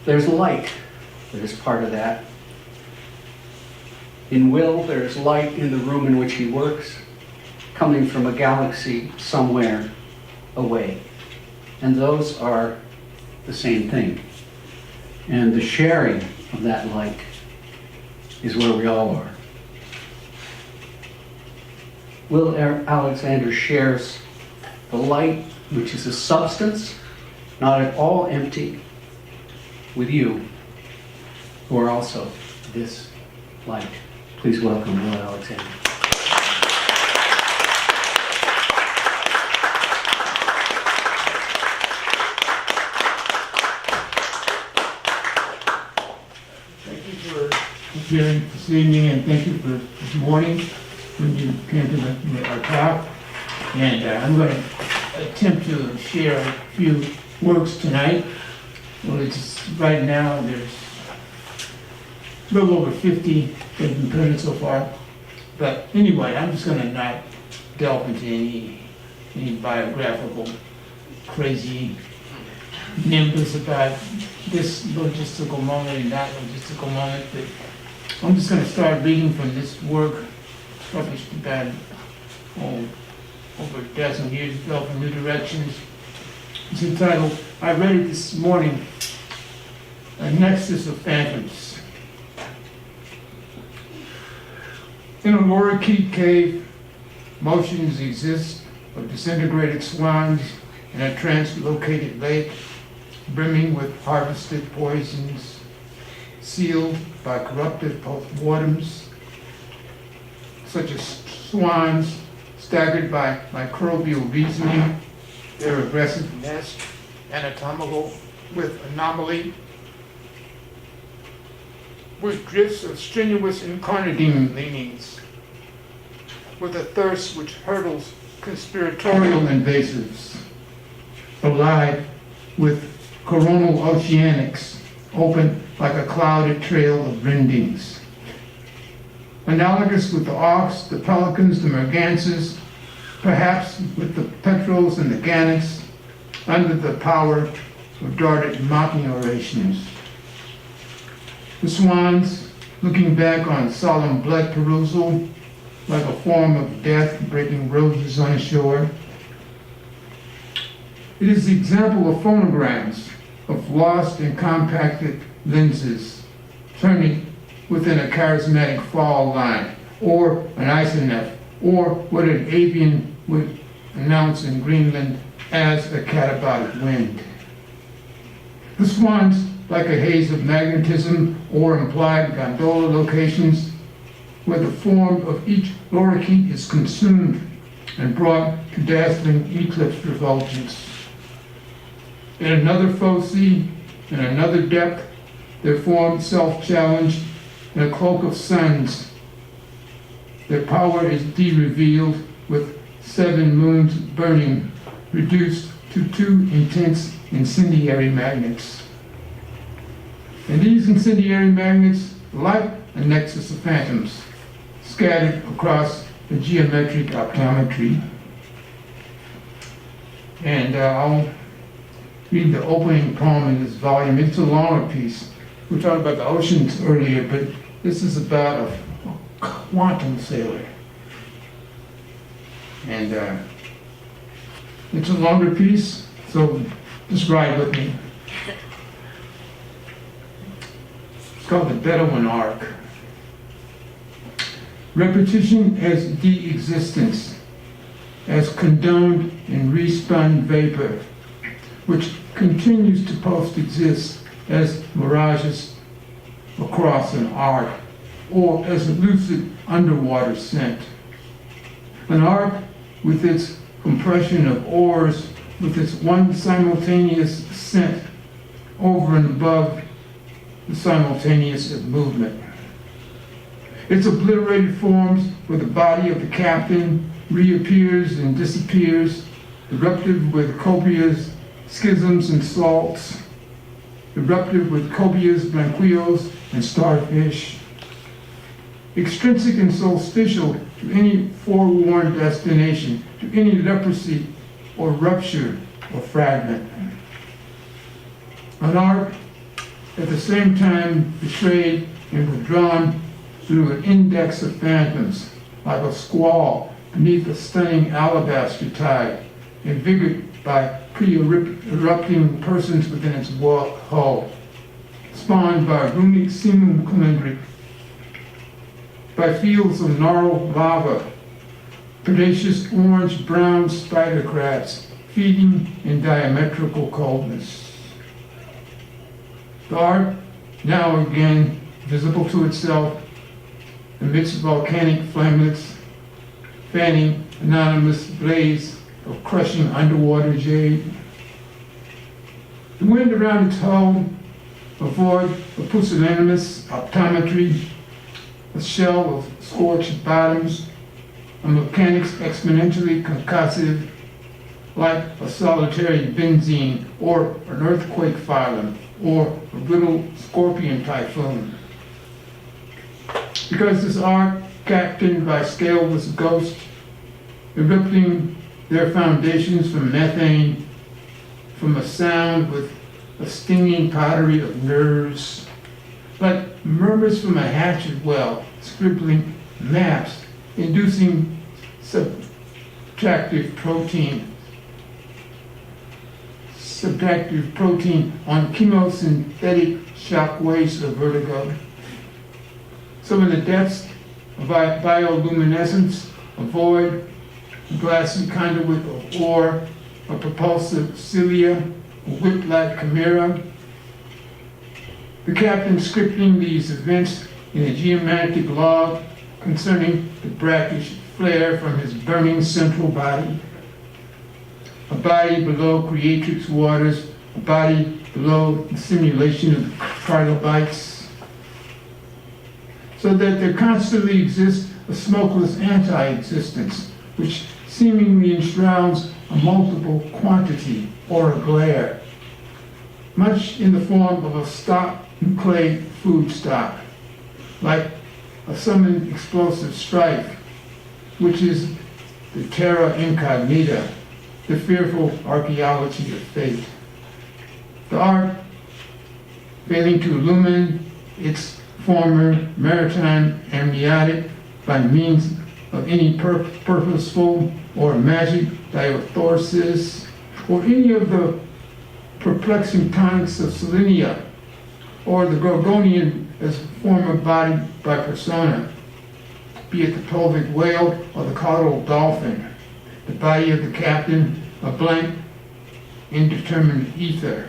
There's light that is part of that. In Will, there's light in the room in which he works, coming from a galaxy somewhere away. And those are the same thing. And the sharing of that light is where we all are. Will Alexander shares the light, which is a substance, not at all empty, with you, who are also this light. Please welcome Will Alexander. Thank you for appearing this evening, and thank you for this morning when you came to our talk. And I'm going to attempt to share a few works tonight. Well, it's right now there's a little over 50 that have been printed so far. But anyway, I'm just going to not delve into any biographical crazy nimbus about this logistical moment and that logistical moment. But I'm just going to start reading from this work published about over a dozen years ago from New Directions. It's entitled, I read it this morning, A Nexus of Phantoms. In a lorikeet cave, motions exist of disintegrated swans in a translocated lake, brimming with harvested poisons, sealed by corrupted post-mortems, such as swans staggered by microbial reasoning, their aggressive nest anatomical with anomaly, with drifts of strenuous incarnadine leanings, with a thirst which hurdles conspiratorial invasives, allied with coronal oceanics, open like a clouded trail of rindings. Analogous with the auks, the pelicans, the mergansers, perhaps with the petrels and the gannets, under the power of darted mocking orations. The swans, looking back on solemn blood perusal, like a form of death breaking roses on a shore. It is the example of phonograms, of lost and compacted lenses, turning within a charismatic fall line, or an isoneph, or what an avian would announce in Greenland as a catabolic wind. The swans, like a haze of magnetism or implied gondola locations, where the form of each lorikeet is consumed and brought to dazzling eclipse refulgence. In another foci, in another depth, their form self-challenged in a cloak of suns. Their power is de-revealed with 7 moons burning, reduced to 2 intense incendiary magnets. And these incendiary magnets, like a nexus of phantoms, scattered across the geometric optometry. And I'll read the opening poem in this volume. It's a longer piece. We talked about the oceans earlier, but this is about a quantum sailor. And it's a longer piece, so just ride with me. It's called the Bedouin Arc. Repetition as de-existence, as condoned in respun vapor, which continues to post-exist as mirages across an arc, or as a lucid underwater scent. An arc with its compression of oars, with its one simultaneous scent over and above the simultaneous of movement. Its obliterated forms where the body of the captain reappears and disappears, eruptive with copias, schisms and salts, eruptive with copias, blanquillos, and starfish. Extrinsic and solstitial to any forewarned destination, to any leprosy or rupture or fragment. An arc at the same time betrayed and withdrawn through an index of phantoms, like a squall beneath a stunning alabaster tide, invigorated by pre-erupting persons within its hull, spawned by runic semen calendric, by fields of gnarled lava, predaceous orange-brown spider crabs feeding in diametrical coldness. The arc, now again visible to itself, amidst volcanic flamelets, fanning anonymous blaze of crushing underwater jade. The wind around its hull, a void of pusillanimous optometry, a shell of scorched bottoms, a mechanics exponentially concussive, like a solitary benzene, or an earthquake phylum, or a brittle scorpion typhoon. Because this arc, captained by scaleless ghosts, erupting their foundations from methane, from a sound with a stinging pottery of nerves, like murmurs from a hatchet well, scribbling maps, inducing subtractive protein on chemosynthetic shock waves of vertigo. So in the depths of bioluminescence, a void, a glassy conduit of ore, a propulsive cilia, a whip-like chimera, the captain scripting these events in a geomantic log concerning the brackish flare from his burning central body. A body below creatrix waters, a body below the simulation of trilobites, so that there constantly exists a smokeless anti-existence, which seemingly enshrouds a multiple quantity or a glare, much in the form of a stock and clay food stock, like a summoned explosive strife, which is the terra incognita, the fearful archaeology of fate. The arc, failing to illumine its former maritime amniotic by means of any purposeful or magic diathorsis, or any of the perplexing tonics of Selenia, or the Gorgonian as former body by persona, be it the pelvic whale or the caudal dolphin, the body of the captain, a blank, indeterminate ether,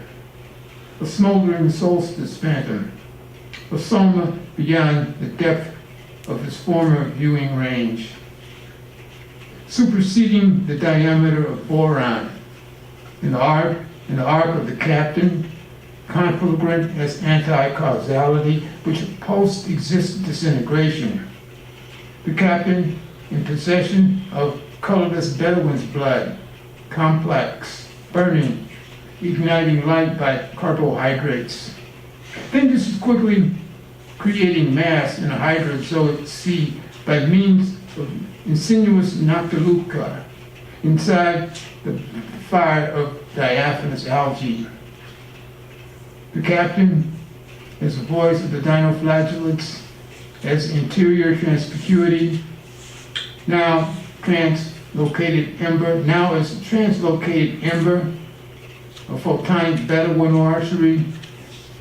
a smoldering solstice phantom, a soma beyond the depth of his former viewing range, superseding the diameter of boron, in the arc of the captain, conflagrant as anti-causality, which post-exists disintegration. The captain in possession of colorless Bedouin's blood, complex, burning, igniting light by carbohydrates. Then just quickly creating mass in a hydrozoic sea by means of insinuous noctiluca, inside the fire of diaphanous algae. The captain, as the voice of the dinoflagellates, as interior transvacuity, now as translocated ember, a photonic beta-1 artery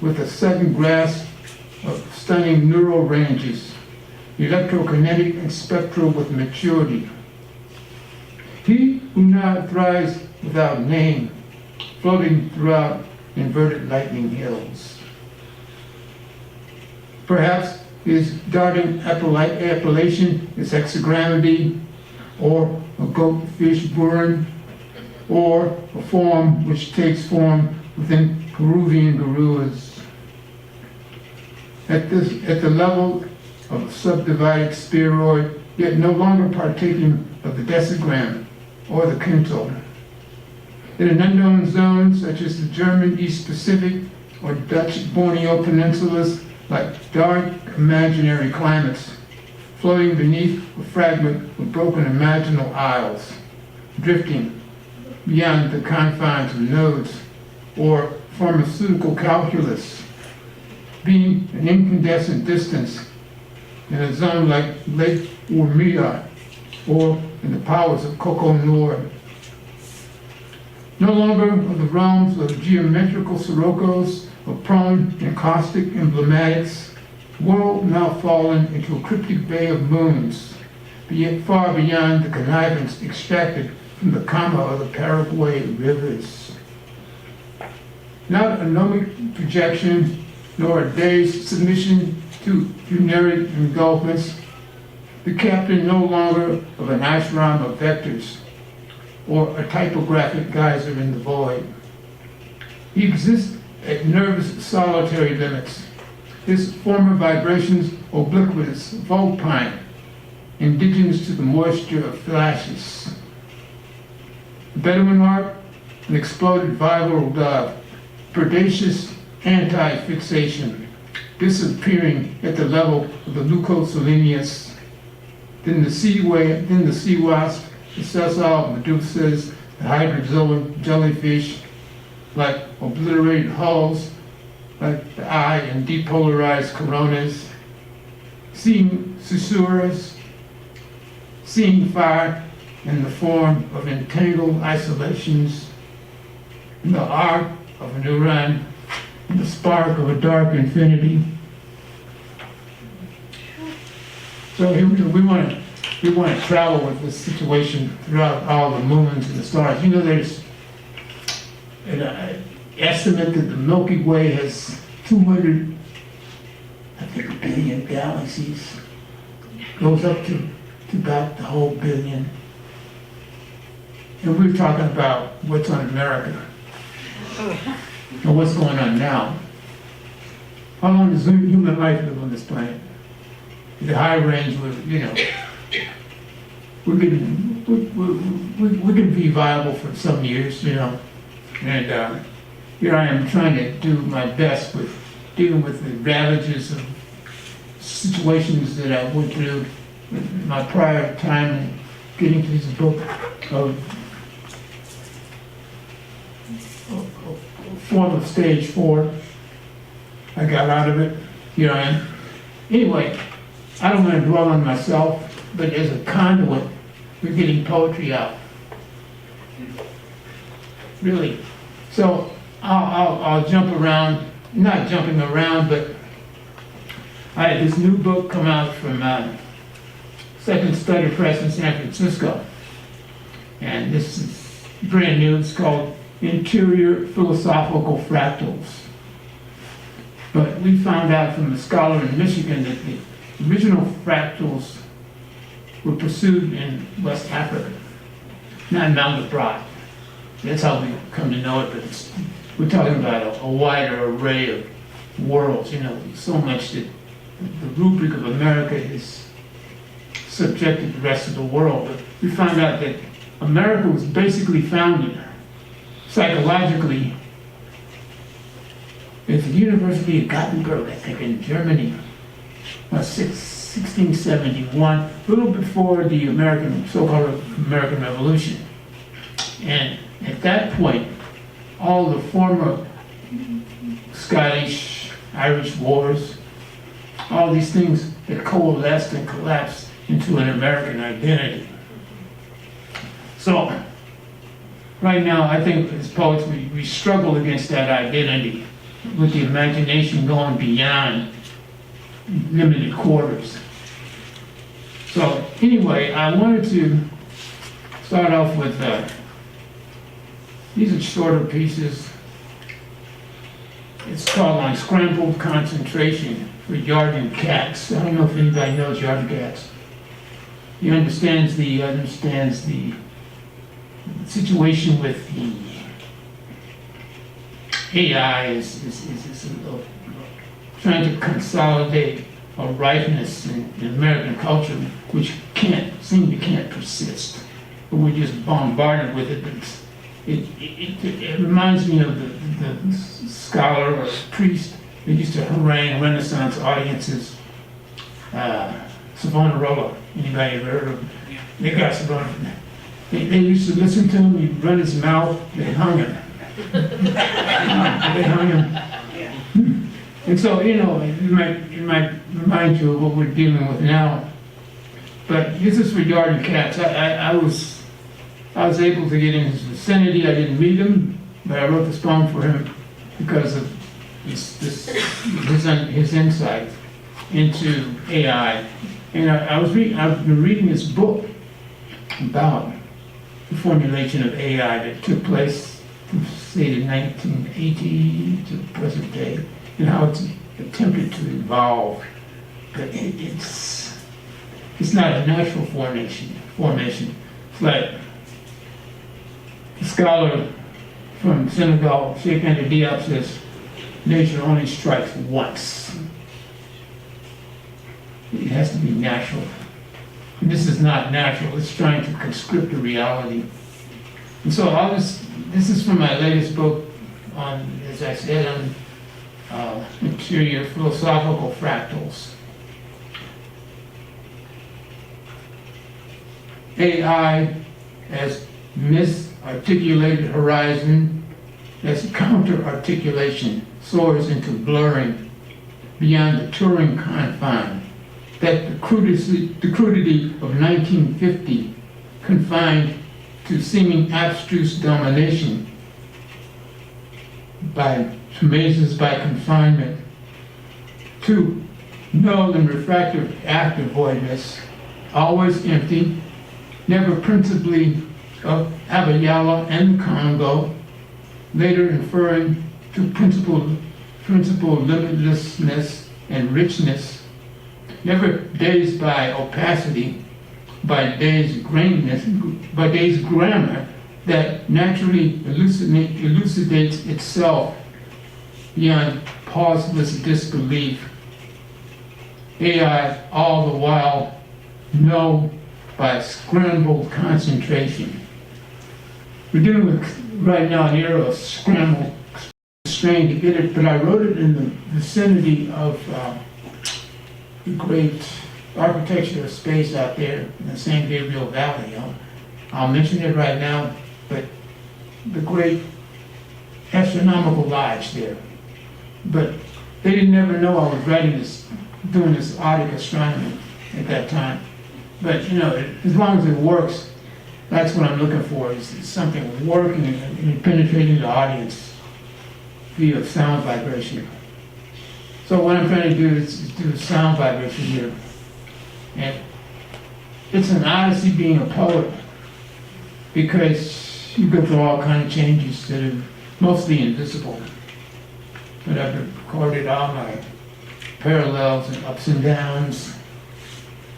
with a sudden grasp of stunning neural ranges, electrokinetic and spectral with maturity. He who now thrives without name, floating throughout inverted lightning hills. Perhaps his darting appellation is hexagrammity, or a goatfish burn, or a form which takes form within Peruvian gorillas. At the level of a subdivided spheroid, yet no longer partaking of the decigram or the quintal. In an unknown zone, such as the German East Pacific or Dutch Borneo peninsulas, like dark imaginary climates, floating beneath a fragment of broken imaginal isles, drifting beyond the confines of nodes or pharmaceutical calculus, being an incandescent distance in a zone like Lake Urmia or in the powers of Coco Nord. No longer of the realms of geometrical sirocco's, of prone and caustic emblematics, world now fallen into a cryptic bay of moons, far beyond the connivance extracted from the comma of the Paraguay rivers. Not a gnomic projection, nor a day's submission to generic engulfments, the captain no longer of an ashram of vectors, or a typographic geyser in the void. He exists at nervous solitary limits, his former vibrations obliquitous, vulpine, indigenous to the moisture of flashes. The Bedouin harp, an exploded viral dove, predacious anti-fixation, disappearing at the level of the leucoselenius. Then the sea wasp, the sessile medusas, the hydrozoan jellyfish, like obliterated hulls, like the eye and depolarized coronas, seeing susurras, seeing fire in the form of entangled isolations, in the arc of a neuron, in the spark of a dark infinity. So here we want to travel with this situation throughout all the moons and the stars. You know, there's an estimate that the Milky Way has 200, I think, billion galaxies. Goes up to about the whole billion. And we're talking about what's on America. And what's going on now. How long does human life live on this planet? The high range, we can be viable for some years, and here I am trying to do my best with dealing with the ravages of situations that I went through in my prior time getting to this book of form of stage 4. I got out of it. Here I am. Anyway, I don't want to dwell on myself, but as a conduit, we're getting poetry out. Really. So I'll jump around, not jumping around, but I had this new book come out from Second Study Press in San Francisco. And this is brand new. It's called Interior Philosophical Fractals. But we found out from a scholar in Michigan that the original fractals were pursued in West Africa, not in Mount Abroad. That's how we come to know it, but we're talking about a wider array of worlds, so much that the rubric of America is subjected to the rest of the world. But we found out that America was basically founded psychologically at the University of Gothenburg, I think, in Germany, 1671, a little before the so-called American Revolution. And at that point, all the former Scottish, Irish wars, all these things that coalesced and collapsed into an American identity. So, right now, I think as poets, we struggle against that identity with the imagination going beyond limited quarters. So, anyway, I wanted to start off with, these are shorter pieces. It's called Unscrambled Concentration for Yarden Cats. I don't know if anybody knows Yarden Cats. He understands the situation with the AI is trying to consolidate a ripeness in American culture which can't persist. But we're just bombarded with it. It reminds me of the scholar or priest that used to harangue Renaissance audiences. Savonarola. Anybody ever heard of him? They got Savonarola. They used to listen to him, he'd run his mouth, they hung him. They hung him. And so, it might remind you of what we're dealing with now. But this is for Yarden Cats. I was able to get in his vicinity. I didn't meet him, but I wrote this poem for him because of his insight into AI. And I've been reading this book about the formulation of AI that took place, say, in 1980 to the present day, and how it's attempted to evolve. But it's not a natural formation. It's like a scholar from Senegal, Sheikh Anta Diop, says, nature only strikes once. It has to be natural. And this is not natural. It's trying to conscript a reality. And so this is from my latest book on, as I said, on interior philosophical fractals. AI as misarticulated horizon, as counter-articulation soars into blurring beyond the Turing confine that the crudity of 1950 confined to seeming abstruse domination by mazes by confinement, to null and refractive active voidness, always empty, never principally of Abayala and Congo, later inferring to principal limitlessness and richness, never dazed by opacity, by day's grainness, by day's grammar that naturally elucidates itself beyond pauseless disbelief. AI all the while know by scrambled concentration. We're dealing with right now an era of scrambled strain to get it, but I wrote it in the vicinity of the great architecture of space out there in the San Gabriel Valley. I'll mention it right now, but the great astronomical lodge there. But they didn't ever know I was writing this, doing this Arctic astronomy at that time. But as long as it works, that's what I'm looking for, is something working and penetrating the audience via sound vibration. So what I'm trying to do is do sound vibration here. And it's an odyssey being a poet, because you go through all kinds of changes that are mostly invisible. But I've recorded all my parallels and ups and downs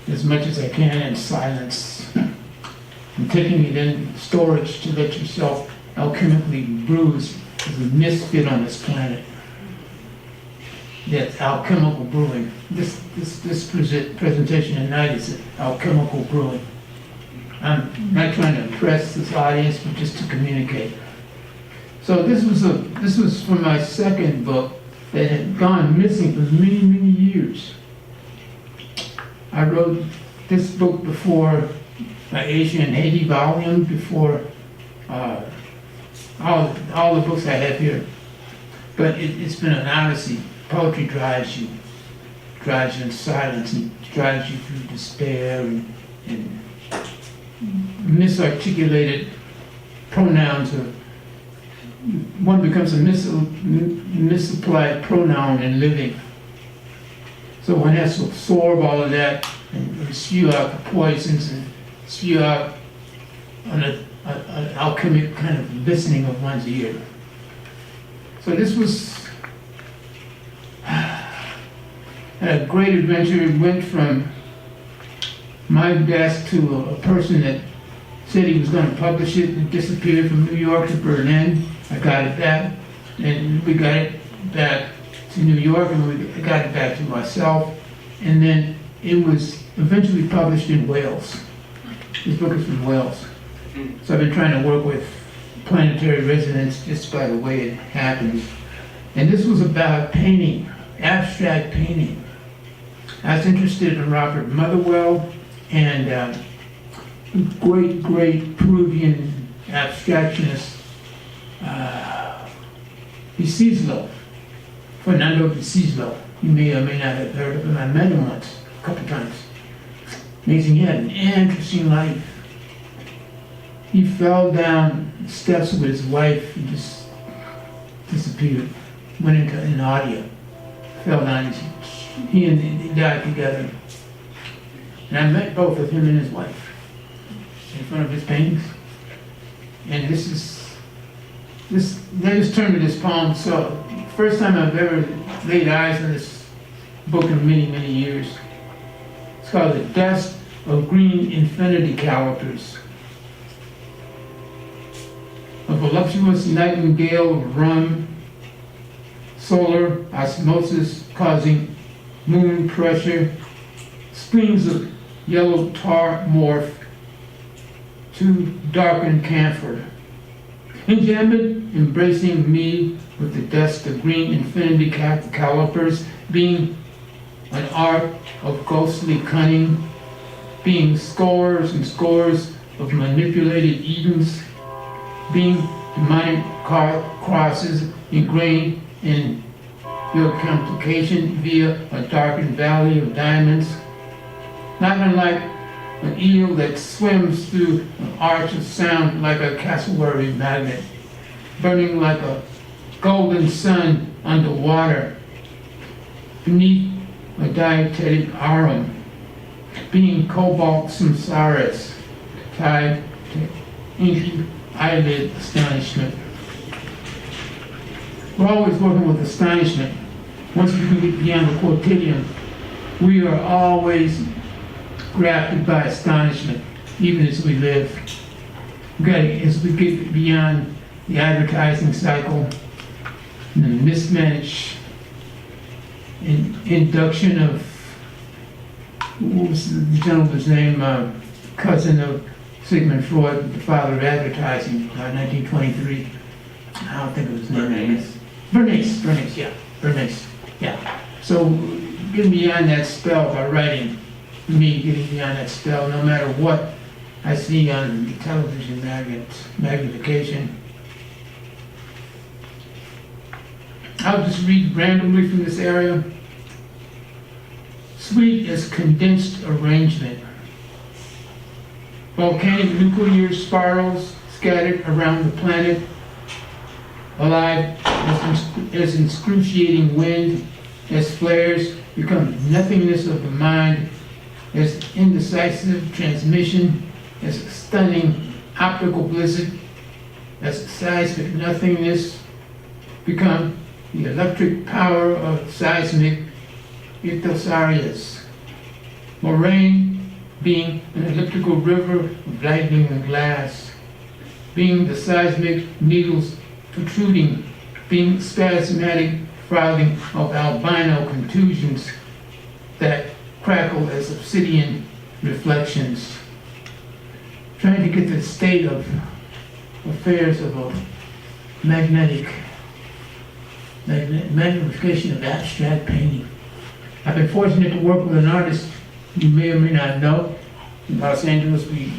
as much as I can in silence. I'm taking it in storage to let yourself alchemically bruise as a misfit on this planet. That's alchemical brewing. This presentation tonight is alchemical brewing. I'm not trying to impress this audience, but just to communicate. So this was from my second book that had gone missing for many, many years. I wrote this book before my Asia and Haiti volume, before all the books I have here. But it's been an odyssey. Poetry drives you in silence, and drives you through despair and misarticulated pronouns. One becomes a misapplied pronoun in living. So one has to absorb all of that and spew out the poisons and spew out an alchemic kind of listening of one's ear. So this was a great adventure. It went from my desk to a person that said he was going to publish it and disappeared from New York to Berlin. I got it back, and we got it back to New York, and we got it back to myself, and then it was eventually published in Wales. This book is from Wales. So I've been trying to work with planetary resonance just by the way it happened. And this was about painting, abstract painting. I was interested in Robert Motherwell and great Peruvian abstractionist, Bisislo, Fernando Bisislo. You may or may not have heard of him. I met him once, a couple times. Amazing, he had an interesting life. He fell down steps with his wife and just disappeared. Went into an audio, fell down. He and they died together. And I met both of him and his wife in front of his paintings. And they just turned to this poem. So, first time I've ever laid eyes on this book in many years. It's called The Dust of Green Infinity Calipers. A voluptuous nightingale of rum, solar osmosis causing moon pressure, streams of yellow tar morph to darken camphor. Enjambment embracing me with the dust of green infinity calipers, being an art of ghostly cunning, being scores and scores of manipulated Edens, being demonic crosses ingrained in your complication via a darkened valley of diamonds, not unlike an eel that swims through an arch of sound like a cassowary magnet, burning like a golden sun underwater, beneath a dietetic arum, being cobalt samsaras, tied to inky eyelid astonishment. We're always working with astonishment. Once we can get beyond the quotidian, we are always grafted by astonishment, even as we live. As we get beyond the advertising cycle and the mismanaged induction of, what was the gentleman's name, cousin of Sigmund Freud, the father of advertising, 1923. I don't think it was his name. Bernays, yeah. So getting beyond that spell by writing, me getting beyond that spell, no matter what I see on the television magnification. I'll just read randomly from this area. Sweet as condensed arrangement. Volcanic nuclear spirals scattered around the planet, alive as excruciating wind, as flares become nothingness of the mind, as indecisive transmission, as stunning optical blizzard, as seismic nothingness become the electric power of seismic ithosarias. Moraine being an elliptical river of lightning and glass, being the seismic needles protruding, being spasmodic frothing of albino contusions that crackle as obsidian reflections. Trying to get to the state of affairs of a magnification of abstract painting. I've been fortunate to work with an artist you may or may not know, in Los Angeles, we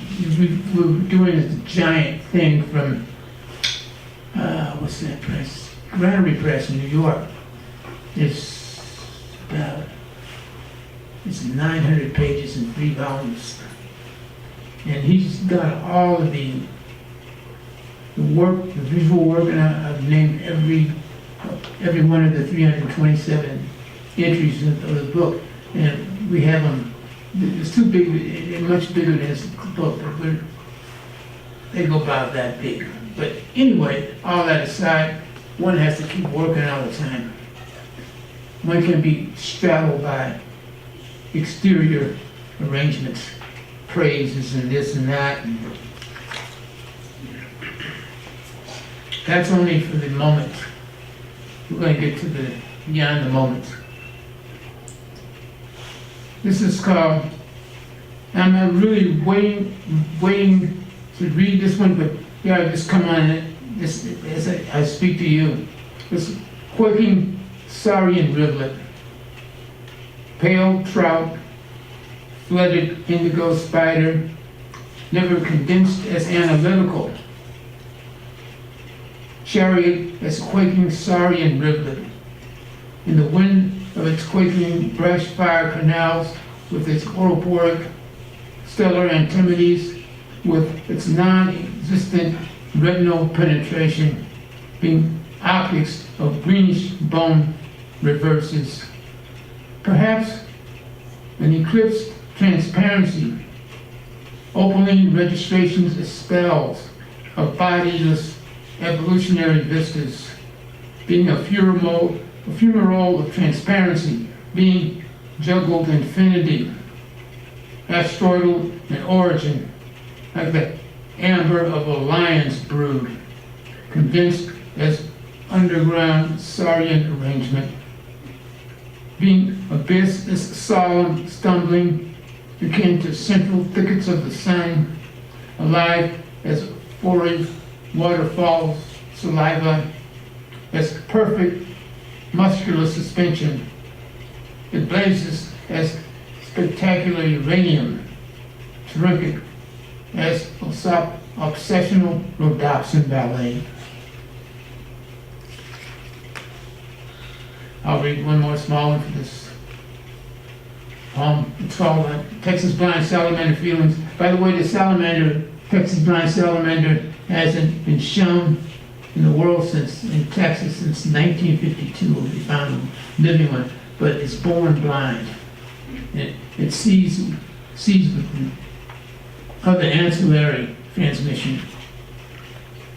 were doing this giant thing from, what's that press? Granary Press in New York. It's 900 pages in 3 volumes. And he's got all of the work, the visual work, and I've named every one of the 327 entries of the book. And we have them, it's too big, it's much bigger than his book, but they go about that big. But anyway, all that aside, one has to keep working all the time. One can be straddled by exterior arrangements, praises and this and that. And that's only for the moment. We're going to get to the beyond the moment. This is called, I'm really waiting to read this one, but yeah, just come on this as I speak to you. This quaking saurian rivulet, pale trout, flooded indigo spider, never condensed as analytical. Chariot as quaking saurian rivulet. In the wind of its quaking brush fire canals with its oroporic stellar antimides, with its non-existent retinal penetration, being optics of greenish bone reverses. Perhaps an eclipsed transparency, opaline registrations as spells of bodiless evolutionary vistas, being a fumarole of transparency, being juggled infinity, asteroidal in origin, like the amber of a lion's brood, condensed as underground saurian arrangement, being abyss as solemn stumbling, akin to central thickets of the sun, alive as forage waterfalls, saliva, as perfect muscular suspension. It blazes as spectacular uranium, terrific as obsessional rhodopsin ballet. I'll read one more small one for this poem. It's called Texas Blind Salamander Feelings. By the way, the salamander, Texas Blind Salamander, hasn't been shown in the world in Texas since 1952. We found a living one, but it's born blind. It sees with other ancillary transmission.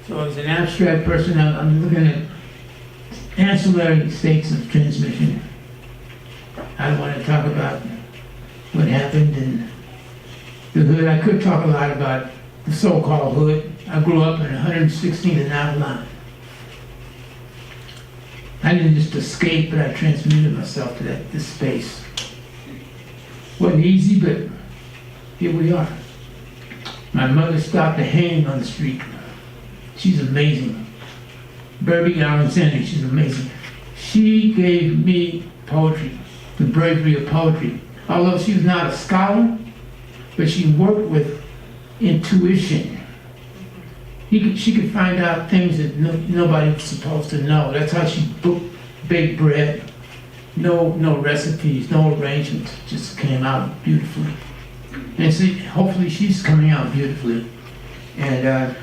So as an abstract person, I'm looking at ancillary states of transmission. I don't want to talk about what happened in the hood. I could talk a lot about the so-called hood. I grew up in 116th and Avalon. I didn't just escape, but I transmuted myself to this space. Wasn't easy, but here we are. My mother stopped a hanging on the street. She's amazing. Berby Alexander, she's amazing. She gave me poetry, the bravery of poetry. Although she was not a scholar, but she worked with intuition. She could find out things that nobody was supposed to know. That's how she baked bread. No recipes, no arrangements, just came out beautifully. And see, hopefully she's coming out beautifully. And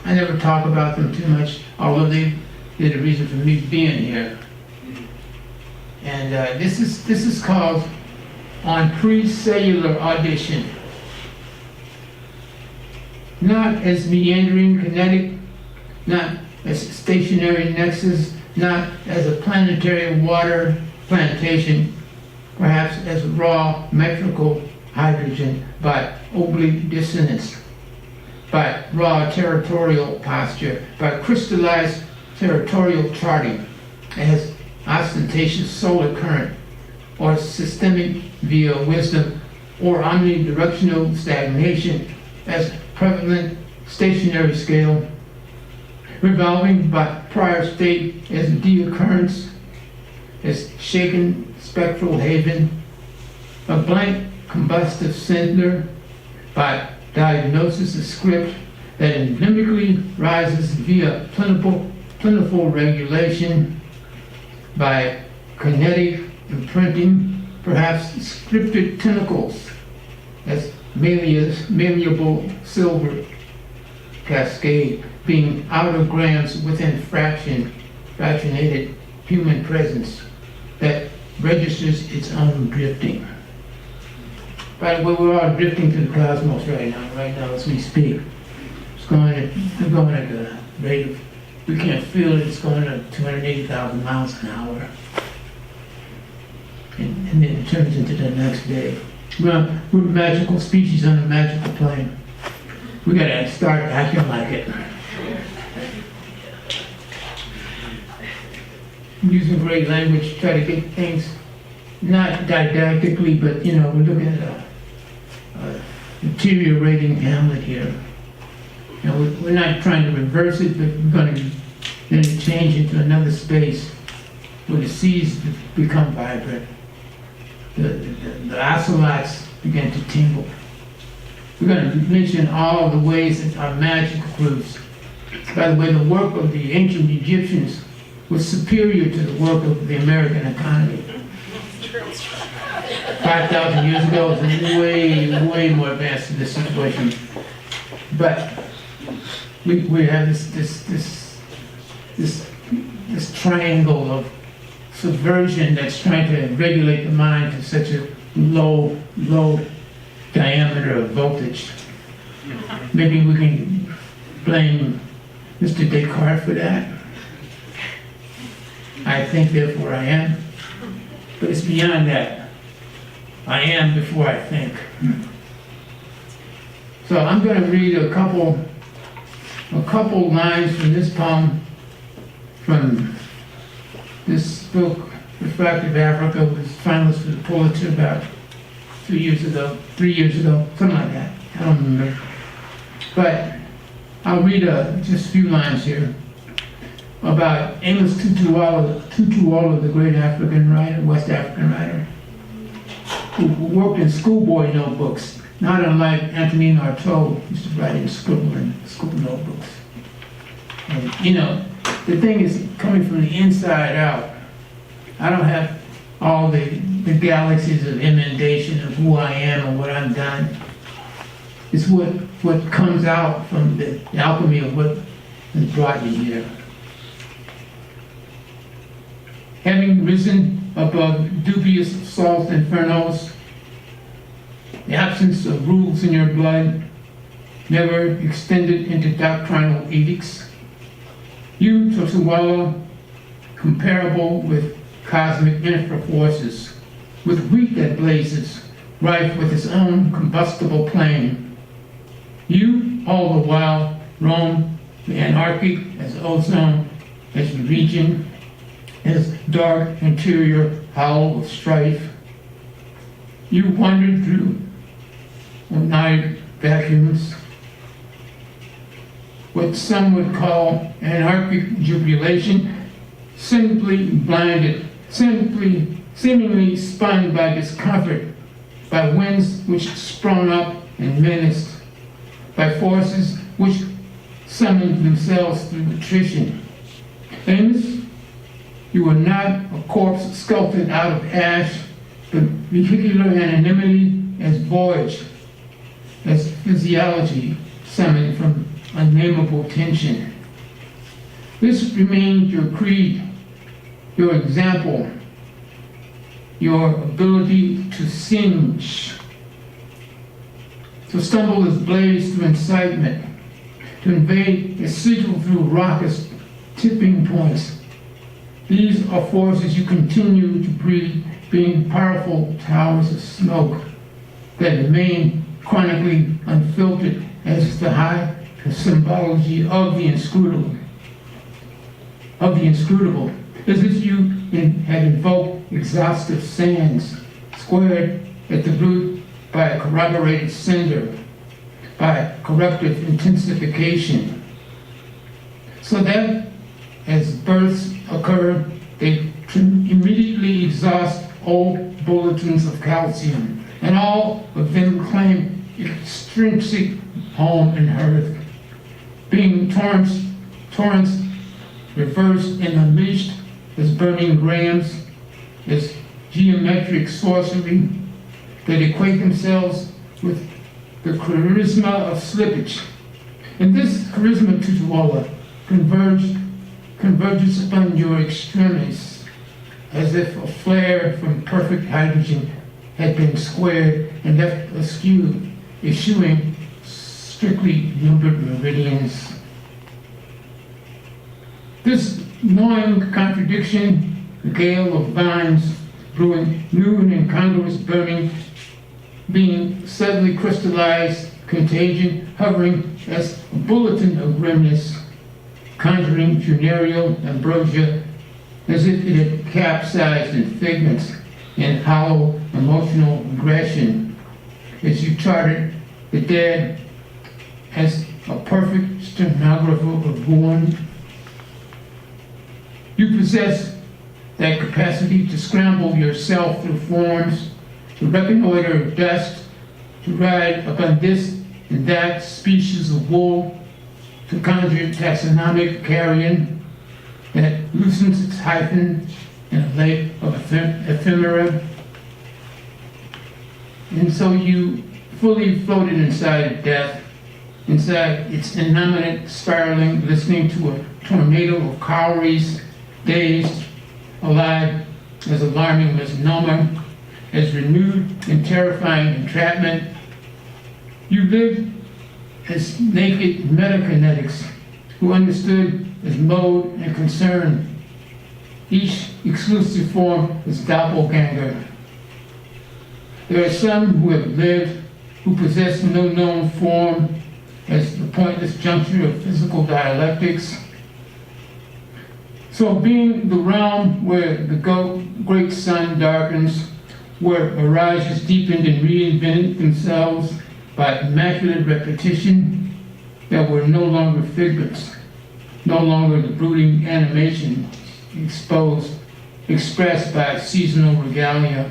I never talk about them too much, although they're the reason for me being here. And this is called On Pre-Cellular Audition. Not as meandering kinetic, not as stationary nexus, not as a planetary water plantation, perhaps as raw metrical hydrogen by oblique dissonance, by raw territorial posture, by crystallized territorial charting, as ostentatious solar current, or systemic via wisdom, or omnidirectional stagnation, as prevalent stationary scale, revolving by prior state as deoccurrence, as shaken spectral haven, a blank combustive cinder, by diagnosis of script that endemically rises via plentiful regulation, by kinetic imprinting, perhaps scripted tentacles as malleable silver cascade, being outer grams within fractionated human presence that registers its own drifting. By the way, we're all drifting to the cosmos right now as we speak. It's going at the rate of, we can't feel it, it's going at 280,000 miles an hour. And then it turns into the next day. We're magical species on a magical plane. We gotta start acting like it. Using great language to try to get things, not didactically, but we're looking at a deteriorating Hamlet here. We're not trying to reverse it, but we're going to let it change into another space where the seas become vibrant. The ocelots begin to tingle. We're going to mention all the ways that our magic proves. By the way, the work of the ancient Egyptians was superior to the work of the American economy. 5,000 years ago was way more advanced in this situation. But we have this triangle of subversion that's trying to regulate the mind to such a low diameter of voltage. Maybe we can blame Mr. Descartes for that. I think, therefore I am. But it's beyond that. I am before I think. So I'm going to read a couple lines from this poem, from this book, Refractive Africa, was finalist for the Pulitzer about 3 years ago, something like that. I don't remember. But I'll read just a few lines here about Amos Tutuola, the great African writer, West African writer, who worked in schoolboy notebooks, not unlike Antonin Artaud, used to write in school notebooks. And the thing is coming from the inside out. I don't have all the galaxies of emendation of who I am and what I've done. It's what comes out from the alchemy of what has brought me here. Having risen above dubious salt infernos, the absence of rules in your blood, never extended into doctrinal edicts, you, Tosuwala, comparable with cosmic infra forces, with wheat that blazes, rife with its own combustible flame. You, all the while, roam the anarchic as ozone, as the region, as dark interior hollow of strife. You wandered through night vacuums, what some would call anarchic jubilation, simply blinded, seemingly spun by discomfort, by winds which sprung up and menaced, by forces which summoned themselves through attrition. Amos, you were not a corpse sculpted out of ash, but vehicular anonymity as voyage, as physiology summoned from unnameable tension. This remained your creed, your example, your ability to singe, to stumble as blaze through incitement, to invade a sigil through raucous tipping points. These are forces you continue to breathe, being powerful towers of smoke that remain chronically unfiltered as the high symbology of the inscrutable. As if you had invoked exhaustive sands, squared at the root by a corroborated cinder, by corruptive intensification. So that as births occur, they immediately exhaust old bulletins of calcium, and all of them claim extrinsic home and hearth, being torrents reversed and unleashed as burning rams, as geometric sorcery that equate themselves with the charisma of slippage. And this charisma tutuola converges upon your extremities as if a flare from perfect hydrogen had been squared and left askew, eschewing strictly numbered meridians. This gnawing contradiction, the gale of vines brewing new and incongruous burning, being suddenly crystallized, contagion hovering as a bulletin of grimness, conjuring funereal ambrosia as if it had capsized in figments in hollow emotional aggression, as you charted the dead as a perfect stenographer of ruin. You possess that capacity to scramble yourself through forms, to reconnoiter dust, to ride upon this and that species of wool, to conjure taxonomic carrion that loosens its hyphen in a lake of ephemera. And so you fully floated inside death, inside its innominate spiraling, listening to a tornado of cowries, dazed, alive as alarming misnomer, as renewed and terrifying entrapment. You lived as naked metakinetics who understood as mode and concern, each exclusive form as doppelganger. There are some who have lived, who possess no known form as the pointless juncture of physical dialectics. So being the realm where the great sun darkens, where mirages deepened and reinvented themselves by immaculate repetition, that were no longer figments, no longer the brooding animation expressed by seasonal regalia.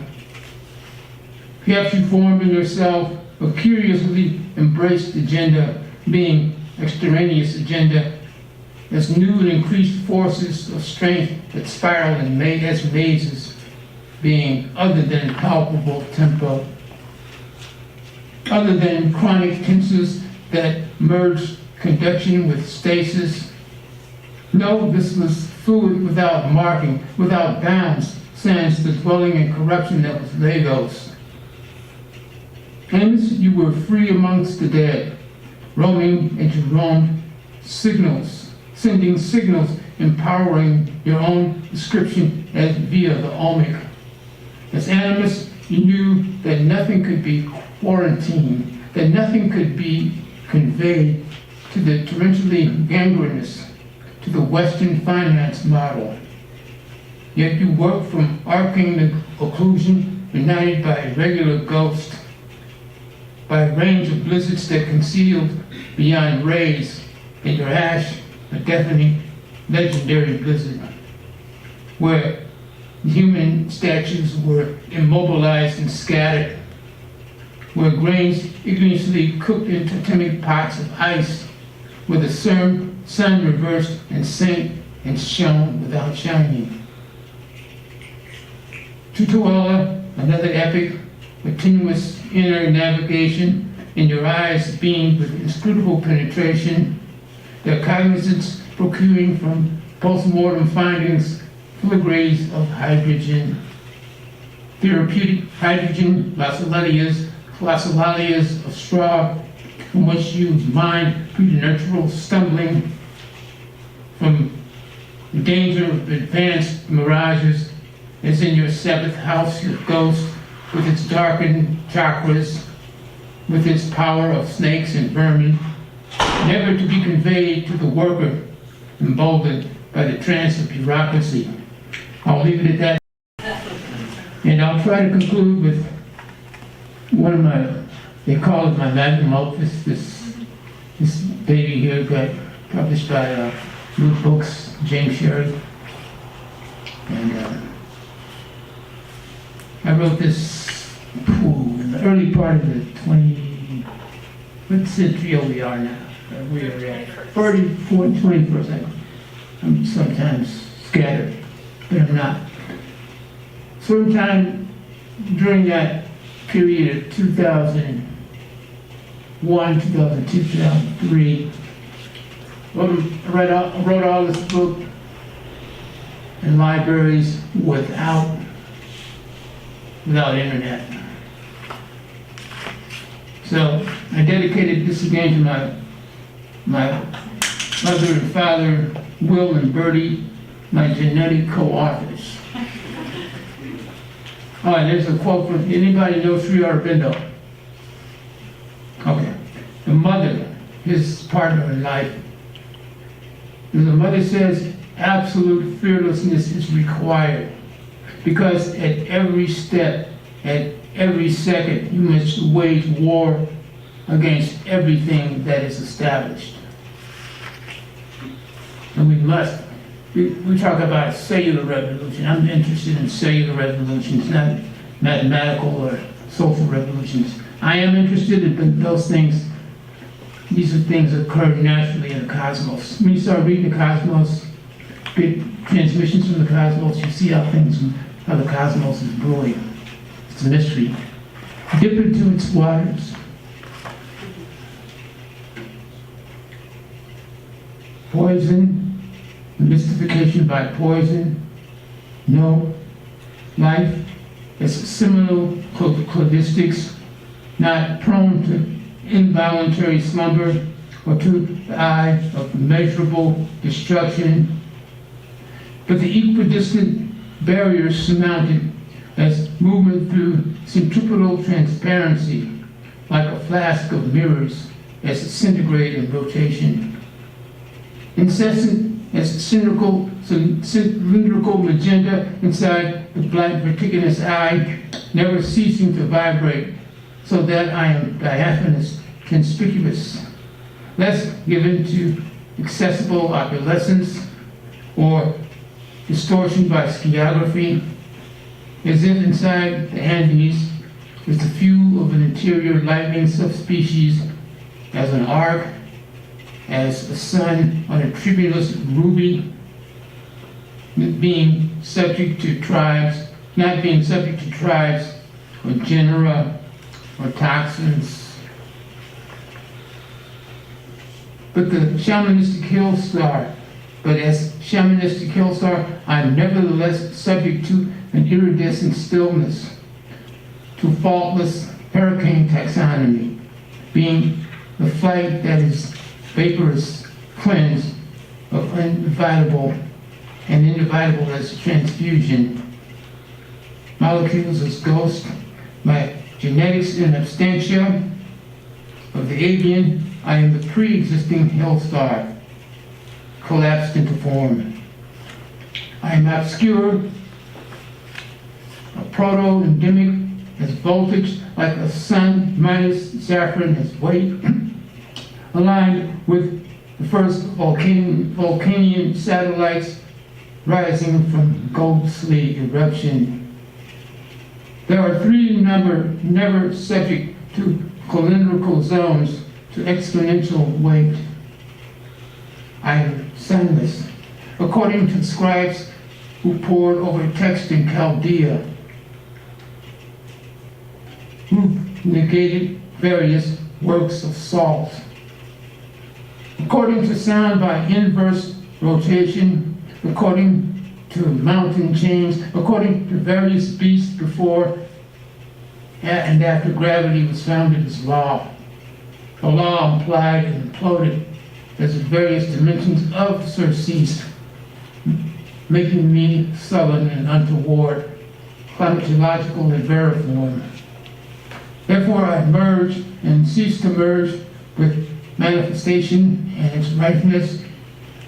Perhaps you formed in yourself a curiously embraced agenda, being extraneous agenda, as new and increased forces of strength that spiral and made as mazes, being other than palpable tempo, other than chronic tenses that merged conduction with stasis. No, this was fluid without marking, without bounds, sans the dwelling and corruption that was Lagos. Hence, you were free amongst the dead, roaming into roamed signals, sending signals, empowering your own description as via the omic. As animus, you knew that nothing could be quarantined, that nothing could be conveyed to the torrentially gangrenous, to the Western finance model. Yet you work from arcane occlusion, united by a regular ghost, by a range of blizzards that concealed beyond rays, in your ash, a deafening, legendary blizzard, where human statues were immobilized and scattered, where grains ignorantly cooked in totemic pots of ice, where the sun reversed and sank and shone without shining. Tutuola, another epic, with tenuous inner navigation, in your eyes beamed with inscrutable penetration, their cognizance procuring from post-mortem findings filigrees of hydrogen, therapeutic hydrogen glossolalia of straw, from which you mined preternatural stumbling, from the danger of advanced mirages, as in your seventh house, your ghost, with its darkened chakras, with its power of snakes and vermin, never to be conveyed to the worker, emboldened by the trance of bureaucracy. I'll leave it at that. And I'll try to conclude with one of my, they call it my magnum opus, this baby here got published by Root Books, James Sherry. And I wrote this in the early part of the what century we are now? We are at 21st. I'm sometimes scattered, but I'm not. Sometime during that period of 2001, 2002, 2003, I wrote all this book in libraries without internet. So I dedicated this again to my mother and father, Will and Bertie, my genetic co-authors. All right, there's a quote from, anybody know Sri Aurobindo? Okay. The mother, his partner in life. And the mother says, absolute fearlessness is required because at every step, at every second, you must wage war against everything that is established. And we must. We talk about cellular revolution. I'm interested in cellular revolutions, not mathematical or social revolutions. I am interested in those things. These are things that occur naturally in the cosmos. When you start reading the cosmos, get transmissions from the cosmos, you see how the cosmos is brewing. It's a mystery. Dip into its waters. Poison. Mystification by poison. No. Life is seminal cladistics, not prone to involuntary slumber or to the eye of measurable destruction, but the equidistant barriers surmounted as movement through centripetal transparency, like a flask of mirrors as it disintegrate in rotation. Incessant as cylindrical magenta inside the black vertiginous eye, never ceasing to vibrate, so that I am diaphanous, conspicuous, less given to accessible opalescence or distortion by skiography, as if inside the Andes is the fuel of an interior lightning subspecies as an arc, as the sun on a tribulus ruby, not being subject to tribes or genera or toxins. But as shamanistic hill star, I'm nevertheless subject to an iridescent stillness, to faultless hurricane taxonomy, being the flight that is vaporous cleanse of individable and individable as transfusion. Molecules as ghost, my genetics in absentia of the avian, I am the pre-existing hill star, collapsed into form. I am obscure, a proto-endemic as voltage like a sun minus saffron as weight, aligned with the first Vulcanian satellites rising from ghostly eruption. There are three never subject to cylindrical zones to exponential weight. I am sunless, according to scribes who pored over text in Chaldea, who negated various works of salt. According to sound by inverse rotation, according to mountain chains, according to various beasts before and after gravity was founded as law. The law implied and imploded as the various dimensions of surcease, making me sullen and untoward, climatological and veriform. Therefore I merge and cease to merge with manifestation and its ripeness.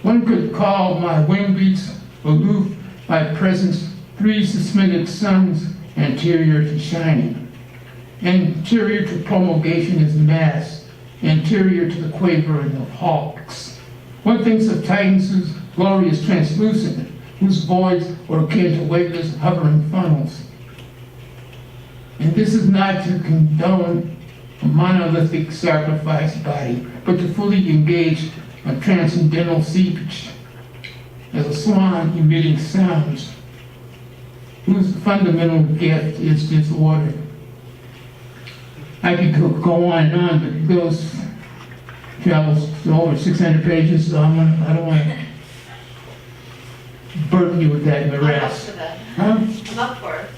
One could call my wing beats aloof, my presence, three suspended suns anterior to shining. Anterior to promulgation is mass, anterior to the quavering of hawks. One thinks of titans whose glory is translucent, whose voids are akin to weightless hovering funnels. And this is not to condone a monolithic sacrifice body, but to fully engage a transcendental speech as a swan emitting sounds, whose fundamental gift is disorder. I could go on and on, but it goes, travels to over 600 pages, so I don't want to burden you with that and the I'm up rest. for that. Huh? I'm up for it.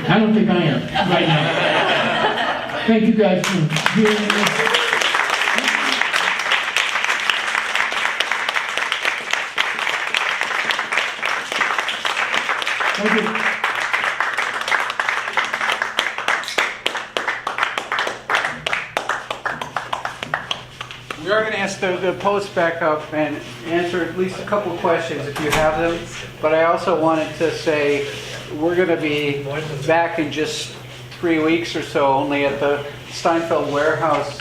I don't think I am right now. Thank you guys for hearing this. Thank you. We are going to ask the poets back up and answer at least a couple questions if you have them. But I also wanted to say we're going to be back in just 3 weeks or so, only at the Steinfeld Warehouse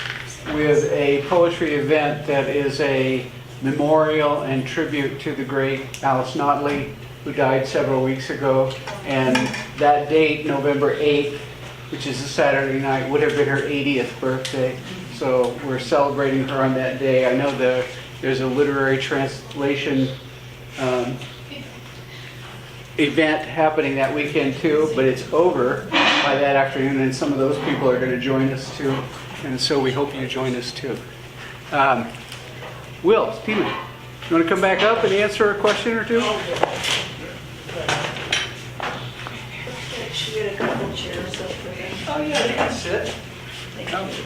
with a poetry event that is a memorial and tribute to the great Alice Notley, who died several weeks ago. And that date, November 8th, which is a Saturday night, would have been her 80th birthday. So we're celebrating her on that day. I know there's a literary translation event happening that weekend too, but it's over by that afternoon, and some of those people are going to join us too. And so we hope you join us too. Will, Steven, you want to come back up and answer a question or two? Should we get a couple chairs up there? Oh yeah, you can sit. Thank you.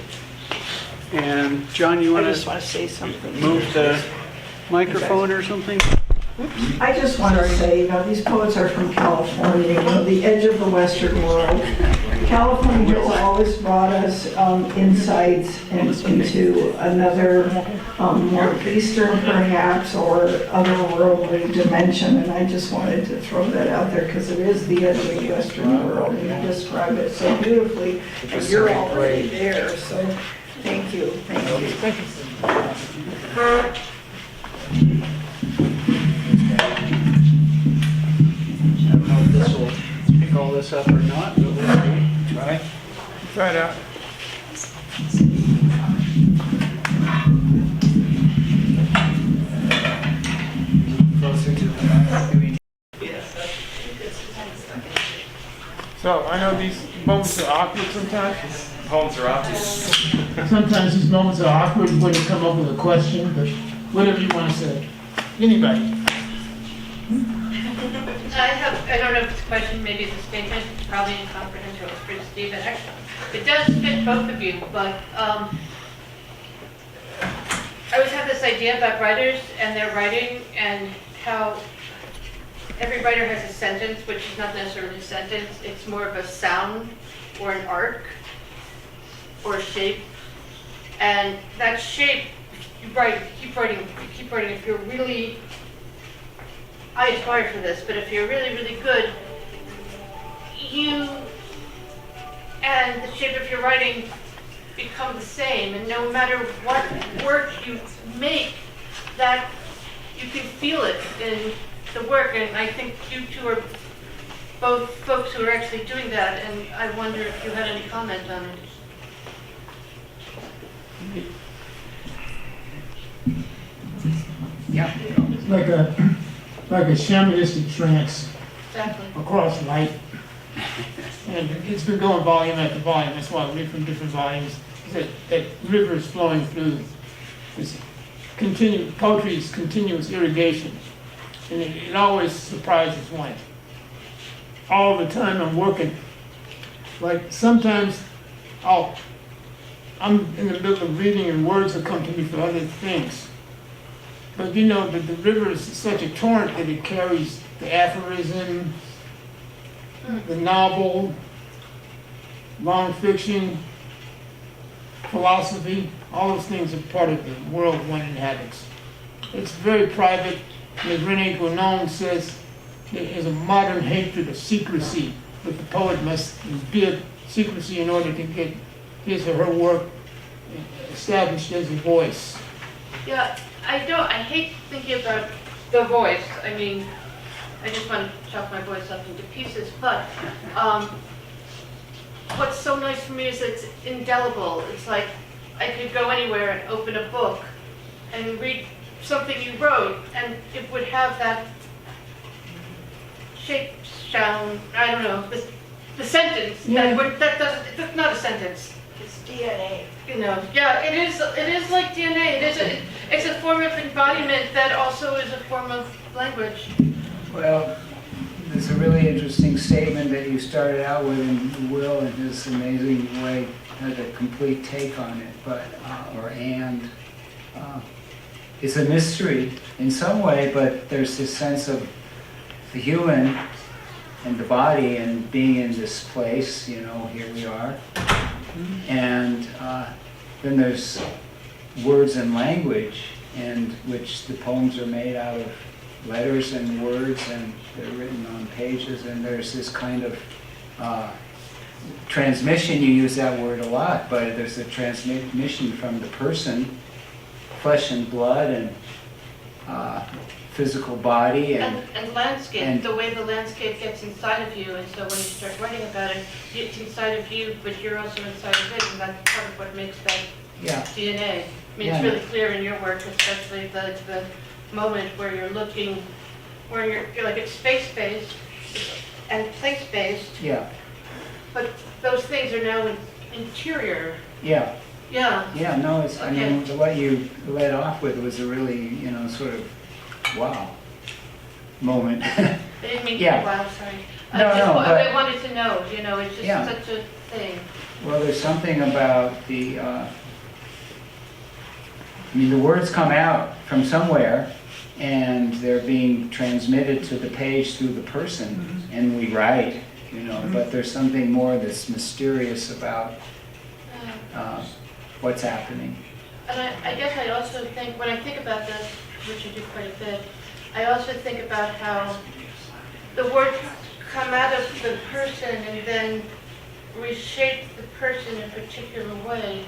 And John, you I want just to want to say something. move the microphone or something? I just want to say, these poets are from California, the edge of the Western world. California has always brought us insights into another, more Eastern perhaps, or otherworldly dimension, and I just wanted to throw that out there because it is the edge of the Western world, and you describe it so beautifully, and you're already there, so thank you, thank you. Thank you. I don't know if this will pick all this up or not, but we'll see. Try. Try it out. Closer to the mic. Do we- So I know these moments are awkward sometimes. Poems are awful. Sometimes these moments are awkward when you come up with a question, but whatever you want to say. Anybody? I don't know if it's a question, maybe it's a statement, probably incomprehensible for Stephen. Actually, it does fit both of you, but I always have this idea about writers and their writing and how every writer has a sentence, which is not necessarily a sentence. It's more of a sound or an arc or a shape. And that shape, you write, keep writing. If you're really, I aspire for this, but if you're really, really good, you and the shape of your writing become the same. And no matter what work you make, that you can feel it in the work. And I think you two are both folks who are actually doing that. And I wonder if you had any comment on it. Yeah. Like a shamanistic trance Exactly. across light. And it's been going volume after volume. That's why I read from different volumes. That river is flowing through this poetry is continuous irrigation. And it always surprises one. All the time I'm working. Like sometimes I'm in the middle of reading and words will come to me for other things. But you know, the river is such a torrent that it carries the aphorism, the novel, long fiction, philosophy, all those things are part of the world one inhabits. It's very private, and as René Guénon says, there is a modern hatred of secrecy, but the poet must embed secrecy in order to get his or her work established as a voice. Yeah, I hate thinking about the voice. I mean, I just want to chop my voice up into pieces, but what's so nice for me is it's indelible. It's like I could go anywhere and open a book and read something you wrote, and it would have that shape, sound, I don't know, the sentence. Yeah. That doesn't, it's not a sentence. It's DNA. You know, yeah, it is like DNA. It's a form of embodiment that also is a form of language. Well, there's a really interesting statement that you started out with, and Will, in his amazing way, had a complete take on it. But it's a mystery in some way, but there's this sense of the human and the body and being in this place. You know, here we are, and then there's words and language, and which the poems are made out of letters and words, and they're written on pages, and there's this kind of transmission. You use that word a lot, but there's a transmission from the person, flesh and blood, and physical body, And landscape, and- the way the landscape gets inside of you, and so when you start writing about it, it's inside of you, but you're also inside of it, and that's part of what makes that yeah, DNA. I mean, it's Yeah. really clear in your work, especially the moment where you're looking, where you're like it's space-based and place-based, yeah, but those things are now interior. yeah. Yeah, Yeah, no, it's, I Okay. mean, what you led off with was a really, sort of, wow, moment. I didn't mean to Yeah. be wild, sorry. No, no, I but- wanted to know, it's just Yeah. such a thing. Well, there's something about the words come out from somewhere, and they're being transmitted to the page through the person, and we write, but there's something more that's mysterious about what's happening. And I guess I also think, when I think about this, which I do quite a bit, I also think about how the words come out of the person and then reshape the person in a particular way,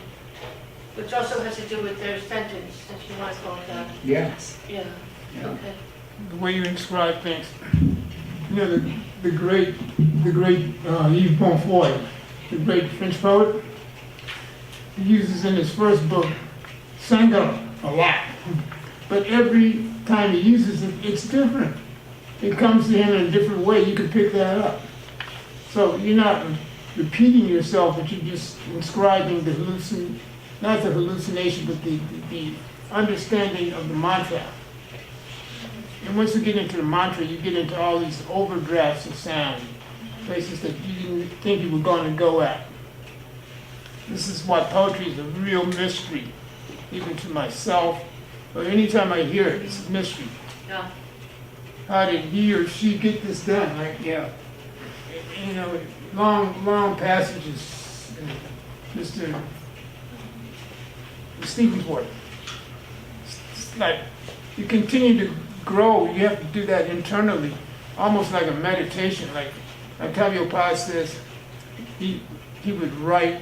which also has to do with their sentence, if you want to call it that. Yeah. Yeah, Yeah. okay. The way you describe things. The great Yves Bonfoy, the great French poet, he uses in his first book, Sangam, a lot. But every time he uses it, it's different. It comes to him in a different way. You can pick that up. So you're not repeating yourself, but you're just inscribing not the hallucination, but the understanding of the mantra. And once you get into the mantra, you get into all these overdrafts of sound, places that you didn't think you were going to go at. This is why poetry is a real mystery, even to myself, or anytime I hear it, it's a mystery. Yeah. How did he or she get this done? Like, Yeah. long passages. Mr. Stephen's work. It's like you continue to grow. You have to do that internally, almost like a meditation. Like Octavio Paz says, he would write.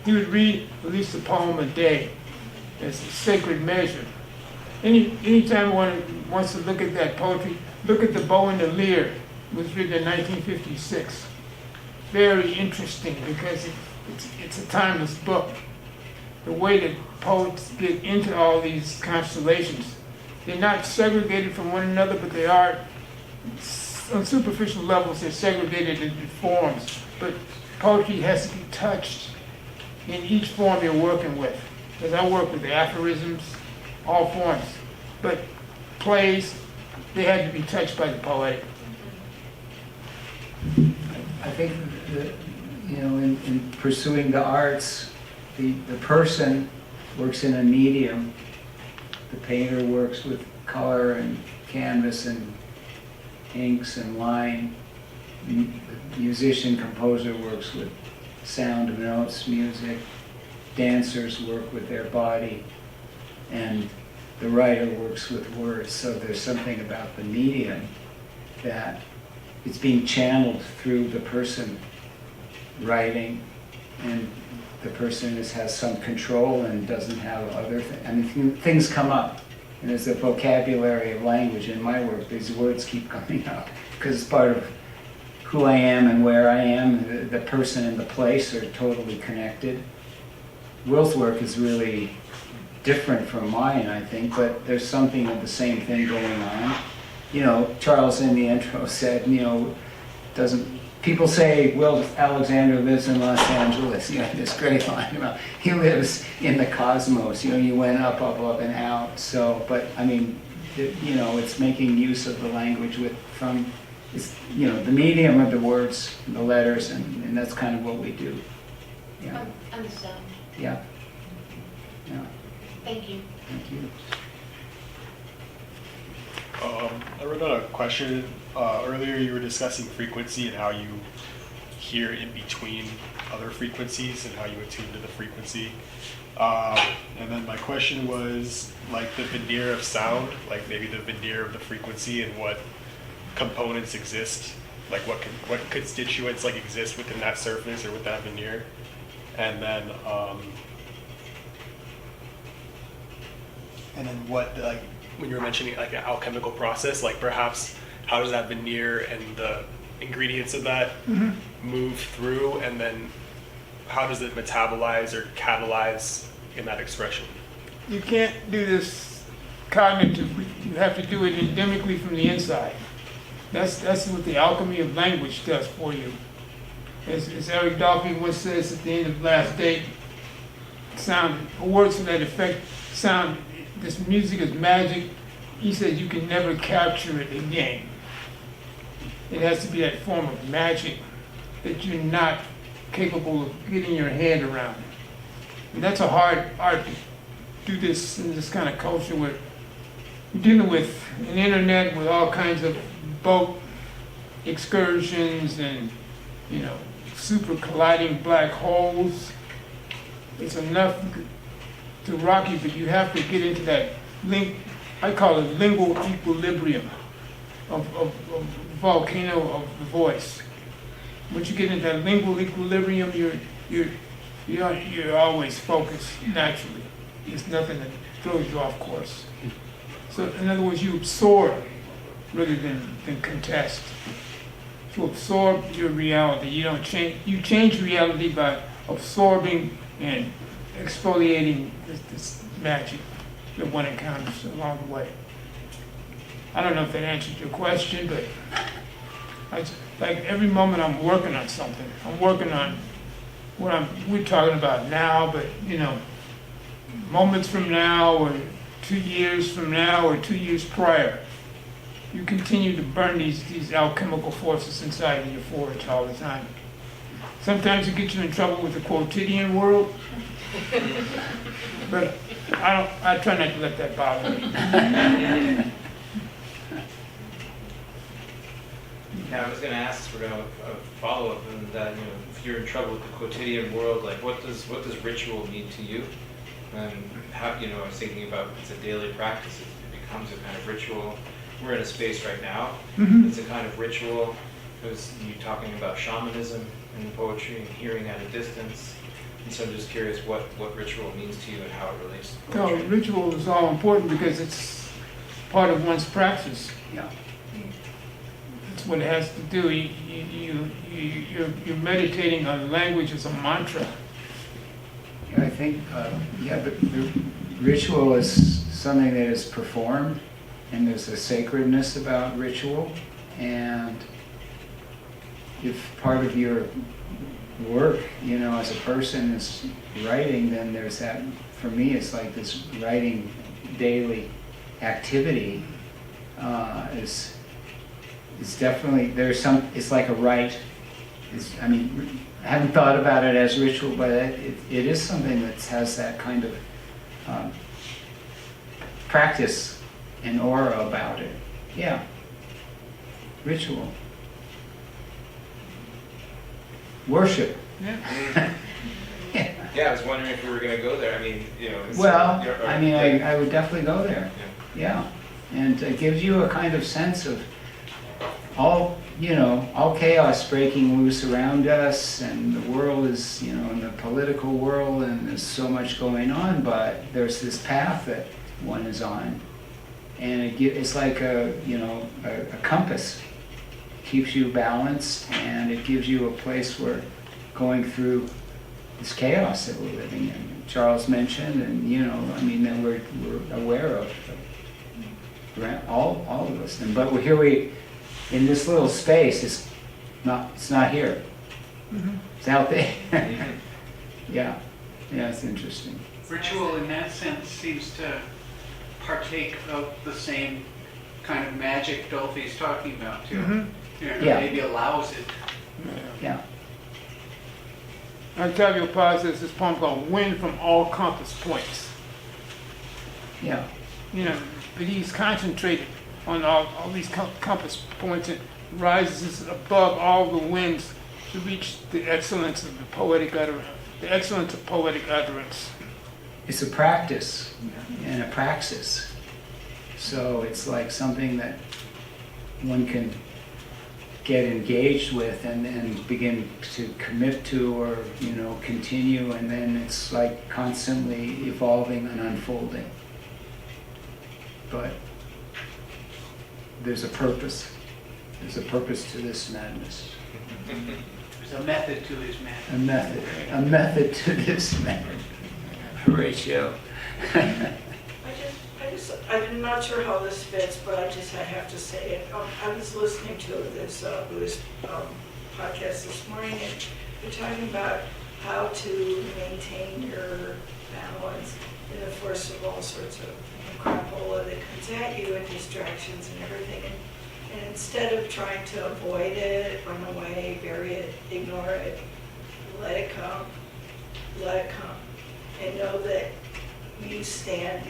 He would read at least a poem a day as a sacred measure. Anytime one wants to look at that poetry, look at The Bow and the Lyre. It was written in 1956. Very interesting because it's a timeless book. The way that poets get into all these constellations, they're not segregated from one another, but they are, on superficial levels, they're segregated into forms. But poetry has to be touched in each form you're working with. Because I work with the aphorisms, all forms. But plays, they had to be touched by the poetic. I think that, in pursuing the arts, the person works in a medium. The painter works with color and canvas and inks and line. The musician, composer works with sound of notes, music. Dancers work with their body. And the writer works with words. So there's something about the medium that it's being channeled through the person writing, and the person has some control and doesn't have other things. Things come up, and there's a vocabulary of language in my work. These words keep coming up because it's part of who I am and where I am, the person and the place are totally connected. Will's work is really different from mine, I think, but there's something of the same thing going on. You know, Charles in the intro said, you know, people say Will Alexander lives in Los Angeles, you know, this great line about he lives in the cosmos, you know, you went up, up, up and out. So, but I mean, you know, it's making use of the language it's, you know, the medium of the words, the letters, and that's kind of what we do. Yeah, Understand. yeah, yeah, Thank you. thank you. I wrote down a question. Earlier you were discussing frequency and how you hear in between other frequencies and how you attune to the frequency. And then my question was like the veneer of sound, like maybe the veneer of the frequency and what components exist, like what constituents like exist within that surface or with that veneer. And then what, like when you were mentioning like an alchemical process, like perhaps how does that veneer and the ingredients of that move through, and then how does it metabolize or catalyze in that expression? You can't do this cognitively. You have to do it endemically from the inside. That's what the alchemy of language does for you. As Eric Dolphy once says at the end of Last Day, sound, words to that effect, sound, this music is magic. He says you can never capture it again. It has to be that form of magic that you're not capable of getting your head around. And that's a hard art to do this in this kind of culture where you're dealing with an internet with all kinds of boat excursions and, you know, super colliding black holes. It's enough to rock you, but you have to get into that I call it lingual equilibrium of volcano of the voice. Once you get into that lingual equilibrium, you're always focused naturally. There's nothing that throws you off course. So in other words, you absorb rather than contest. To absorb your reality. You don't change. You change reality by absorbing and exfoliating this magic that one encounters along the way. I don't know if that answered your question, but like every moment I'm working on something. I'm working on what we're talking about now, but you know, moments from now, or 2 years from now, or 2 years prior, you continue to burn these alchemical forces inside of your forge all the time. Sometimes it gets you in trouble with the quotidian world, but I try not to let that bother me. Yeah, I was going to ask, we're going to follow up on that. You know, if you're in trouble with the quotidian world, like what does ritual mean to you? And how, you know, I was thinking about it's a daily practice. It becomes a kind of ritual. We're in a space right now. It's a kind of ritual. Because you're talking about shamanism and poetry and hearing at a distance. And so I'm just curious what ritual means to you and how it relates to No, poetry. ritual is all important because it's part of one's practice. Yeah. That's what it has to do. You're meditating on language as a mantra. I think, but the ritual is something that is performed, and there's a sacredness about ritual. And if part of your work, you know, as a person is writing, then there's that, for me, it's like this writing daily activity is definitely, it's like a rite. I mean, I haven't thought about it as ritual, but it is something that has that kind of practice and aura about it. Yeah. Ritual. Worship. Yeah. Yeah, I was wondering if we were going to go there. I mean, you know. Well, I mean, I would definitely go there. Yeah. And it gives you a kind of sense of all chaos breaking loose around us, and the world is, you know, in the political world, and there's so much going on, but there's this path that one is on. And it's like a compass. keeps you balanced, and it gives you a place where going through this chaos that we're living in. Charles mentioned, and that we're aware of, all of us. But we in this little space. It's not here. It's out there. Yeah, it's interesting. Ritual in that sense seems to partake of the same kind of magic Dolphy's talking about too. Yeah. Maybe allows it. Yeah. Octavio Paz has this poem called Wind from All Compass Points. Yeah. But he's concentrated on all these compass points and rises above all the winds to reach the excellence of the poetic utterance. The excellence of poetic utterance. It's a practice and a praxis. So it's like something that one can get engaged with and begin to commit to, or continue, and then it's like constantly evolving and unfolding. But there's a purpose. There's a purpose to this madness. There's a method to his madness. A method to this madness. Horatio. I'm not sure how this fits, but I have to say it. I was listening to this Buddhist podcast this morning, and they're talking about how to maintain your balance in the force of all sorts of crapola that comes at you, and distractions and everything. And instead of trying to avoid it, run away, bury it, ignore it, let it come, and know that you stand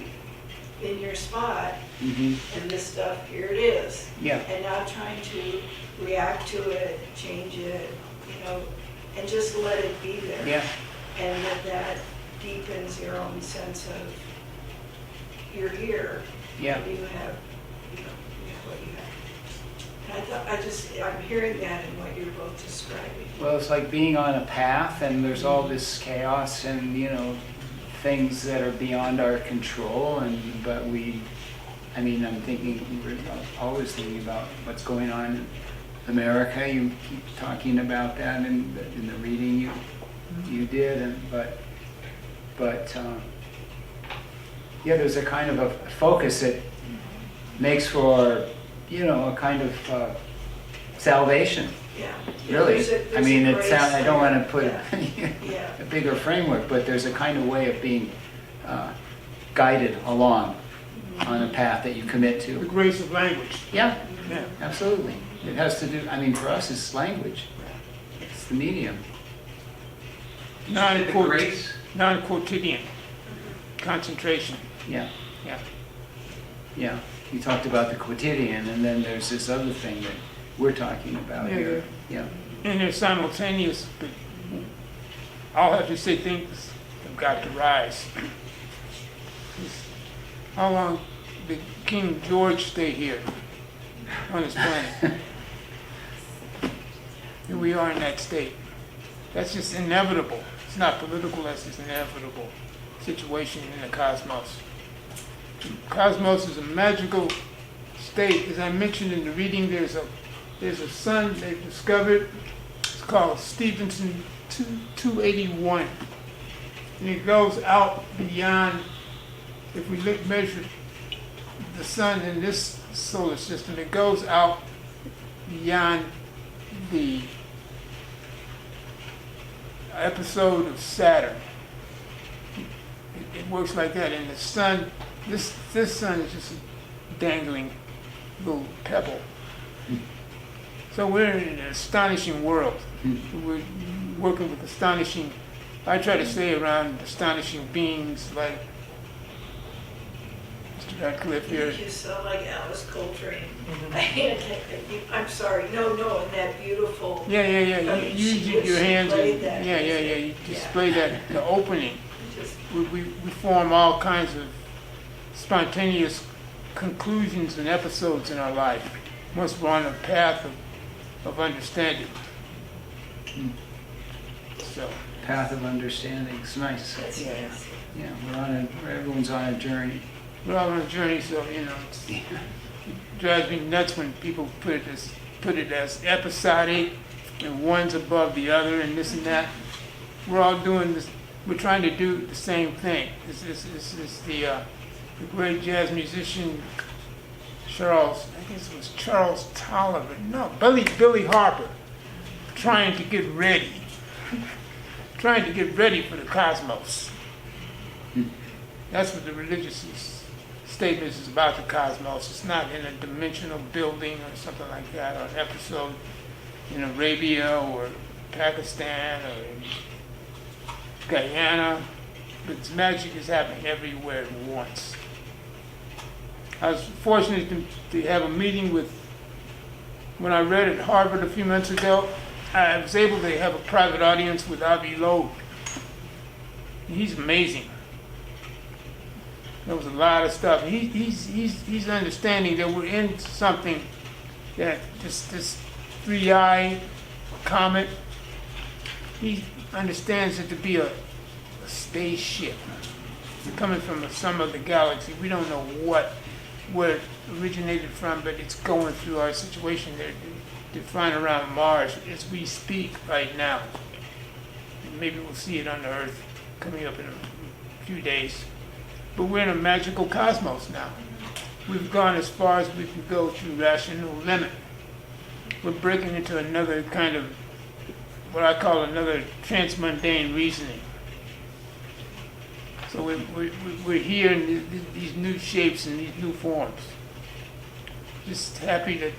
in your spot, and this stuff, here it is. Yeah. And not trying to react to it, change it, and just let it be there. Yeah. And that deepens your own sense of you're here. Yeah. And you have what you have. And I'm hearing that in what you're both describing. Well, it's like being on a path, and there's all this chaos and things that are beyond our control, but I'm thinking, we're always thinking about what's going on in America. You keep talking about that in the reading you did, but there's a kind of a focus that makes for a kind of salvation. Yeah. Really, There's I don't want to put Yeah. a bigger framework, but there's a kind of way of being guided along on a path that you commit The to. grace of language. Yeah, Yeah. absolutely. It has to do, for us, it's language. It's the medium. The grace. Non-quotidian concentration. Yeah, Yeah. yeah. You talked about the quotidian, and then there's this other thing that we're talking about Yeah, here. Yeah. And they're simultaneous, but all have to say things have got to rise. How long did King George stay here on this planet? Here we are in that state. That's just inevitable. It's not political, that's just inevitable situation in the cosmos. Cosmos is a magical state. As I mentioned in the reading, there's a sun they've discovered. It's called Stevenson 281. And it goes out beyond, if we measure the sun in this solar system, it goes out beyond the episode of Saturn. It works like that. And the sun, this sun is just a dangling little pebble. So we're in an astonishing world. We're working with astonishing, I try to stay around astonishing beings like Mr. Ratcliffe here. You sound like Alice Coltrane. I'm sorry. No, in that beautiful. Yeah. You use your hands. Played that. Yeah. You display that, the opening. Just, We form all kinds of spontaneous conclusions and episodes in our life once we're on a path of understanding. So, Path of understanding. It's nice. that's Yeah. nice. Yeah, everyone's on a journey. Mm-hmm. we're all on a journey, so, it drives me nuts when people put it as put it as episodic, and one's above the other, and this and that. We're all doing this. We're trying to do the same thing. This is the great jazz musician Charles. I guess it was Charles Tolliver. No, Billy Harper. Trying to get ready for the cosmos. That's what the religious statement is about, the cosmos. It's not in a dimensional building or something like that, or an episode in Arabia or Pakistan or Guyana. But magic is happening everywhere at once. I was fortunate to have a meeting with, when I read at Harvard a few months ago, I was able to have a private audience with Avi Loeb. He's amazing. There was a lot of stuff. He's understanding that we're in something that this 3-eye comet, he understands it to be a spaceship coming from some other galaxy. We don't know where it originated from, but it's going through our situation. They're flying around Mars as we speak right now. Maybe we'll see it on the Earth coming up in a few days. But we're in a magical cosmos now. We've gone as far as we can go to rational limit. We're breaking into another kind of, what I call another transmundane reasoning. So we're here in these new shapes and these new forms. Just happy that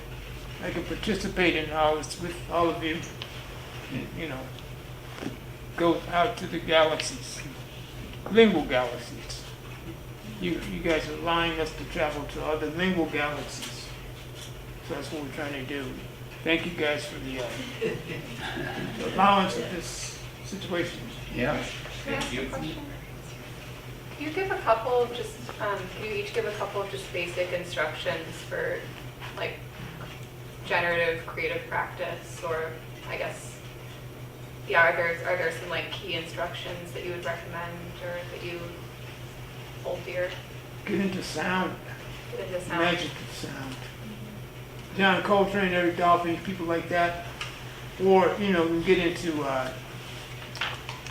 I can participate in all this with all of you. You know, go out to the galaxies, lingual galaxies. You guys are allowing us to travel to other lingual galaxies. So that's what we're trying to do. Thank you guys for the allowance of this situation. Yeah. Can I ask a question? Can you give a couple of just, can you each give a couple of just basic instructions for like generative creative practice, or I guess, yeah, are there some like key instructions that you would recommend or that you hold dear? Get into sound. Get into sound. Magic of sound. John Coltrane, Eric Dolphin, people like that. Or, you know, we can get into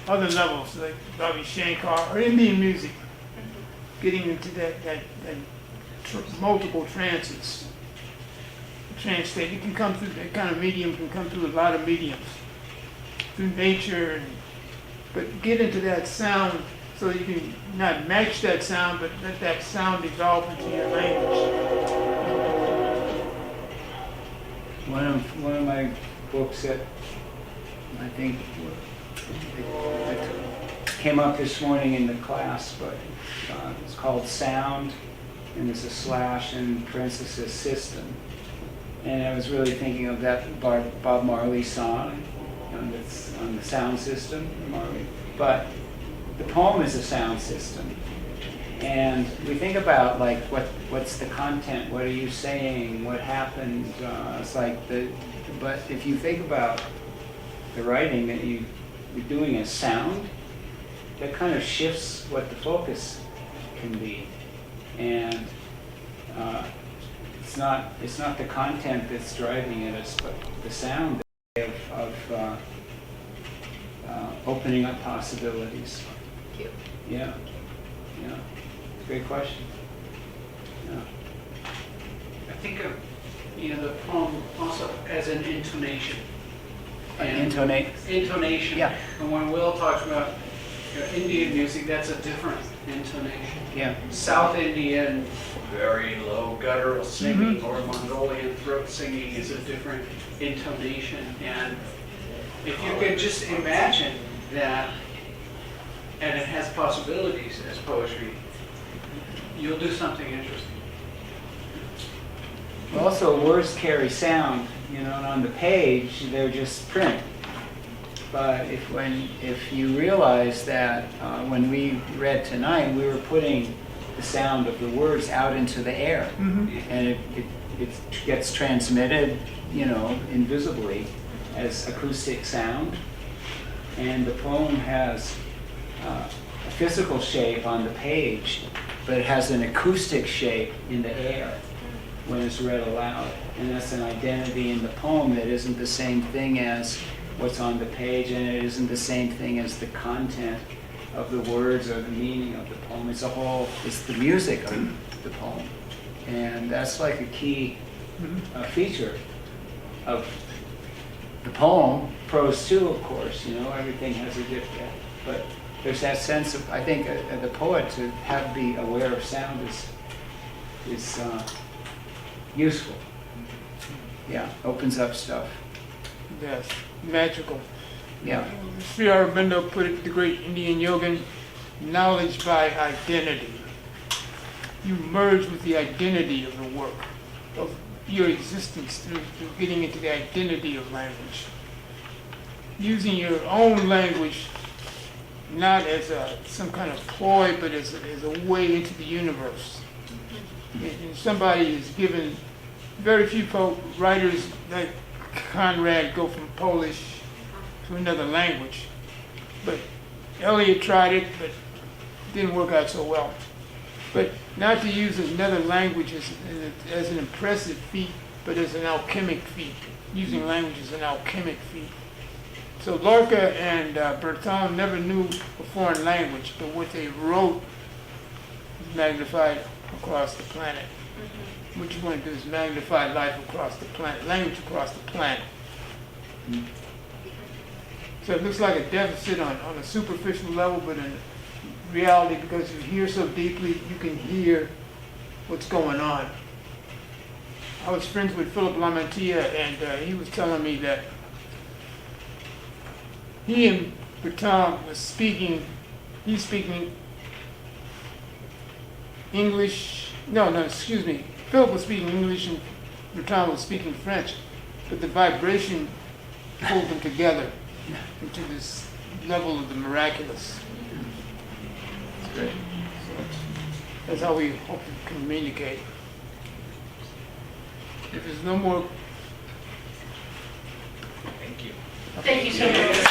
other levels like Ravi Shankar or Indian music. Getting into that multiple trances. Trance state. You can come through that kind of medium, can come through a lot of mediums. Through nature, but get into that sound so you can not match that sound, but let that sound evolve into your language. One of my books that I think came up this morning in the class, but it's called Sound, and there's a slash and parenthesis system. And I was really thinking of that Bob Marley song on the sound system, Marley. But the poem is a sound system. And we think about like what's the content, what are you saying, what happened, it's like but if you think about the writing that you're doing as sound, that kind of shifts what the focus can be. And it's not the content that's driving at us, but the sound of opening up possibilities. Thank you. Yeah. Great question. Yeah. I think of the poem also as an intonation. Intonation. Yeah. And when Will talks about Indian music, that's a different intonation. Yeah. South Indian, very low guttural singing, or Mongolian throat singing is a different intonation. And if you could just imagine that, and it has possibilities as poetry, you'll do something interesting. Also, words carry sound, and on the page they're just print. But if you realize that when we read tonight, we were putting the sound of the words out into the air, and it gets transmitted, invisibly as acoustic sound, and the poem has a physical shape on the page, but it has an acoustic shape in the air. when it's read aloud. And that's an identity in the poem that isn't the same thing as what's on the page, and it isn't the same thing as the content of the words or the meaning of the poem. It's the music of the poem. And that's like a key feature of the poem. Prose too, of course, everything has a different, but there's that sense of, I think, the poet to be aware of sound is useful. Yeah, opens up stuff. Yes, magical. Yeah. Sri Aurobindo put it, the great Indian yogin, knowledge by identity. You merge with the identity of the work, of your existence through getting into the identity of language. Using your own language not as some kind of ploy, but as a way into the universe. And somebody is given, very few writers like Conrad go from Polish to another language. But Eliot tried it, but didn't work out so well. But not to use another language as an impressive feat, but as an alchemic feat. Using language as an alchemic feat. So Lorca and Bertin never knew a foreign language, but what they wrote is magnified across the planet. Mm-hmm. What you want to do is magnify life across the planet, language across the planet. Mm-hmm. So it looks like a deficit on a superficial level, but in reality, because you hear so deeply, you can hear what's going on. I was friends with Philip Lamantia, and he was telling me that he and Bertin was speaking English, excuse me. Philip was speaking English and Bertin was speaking French, but the vibration pulled them together into this level of the miraculous. That's great. So that's how we hope to communicate. If there's no more... Thank you. Thank you so much.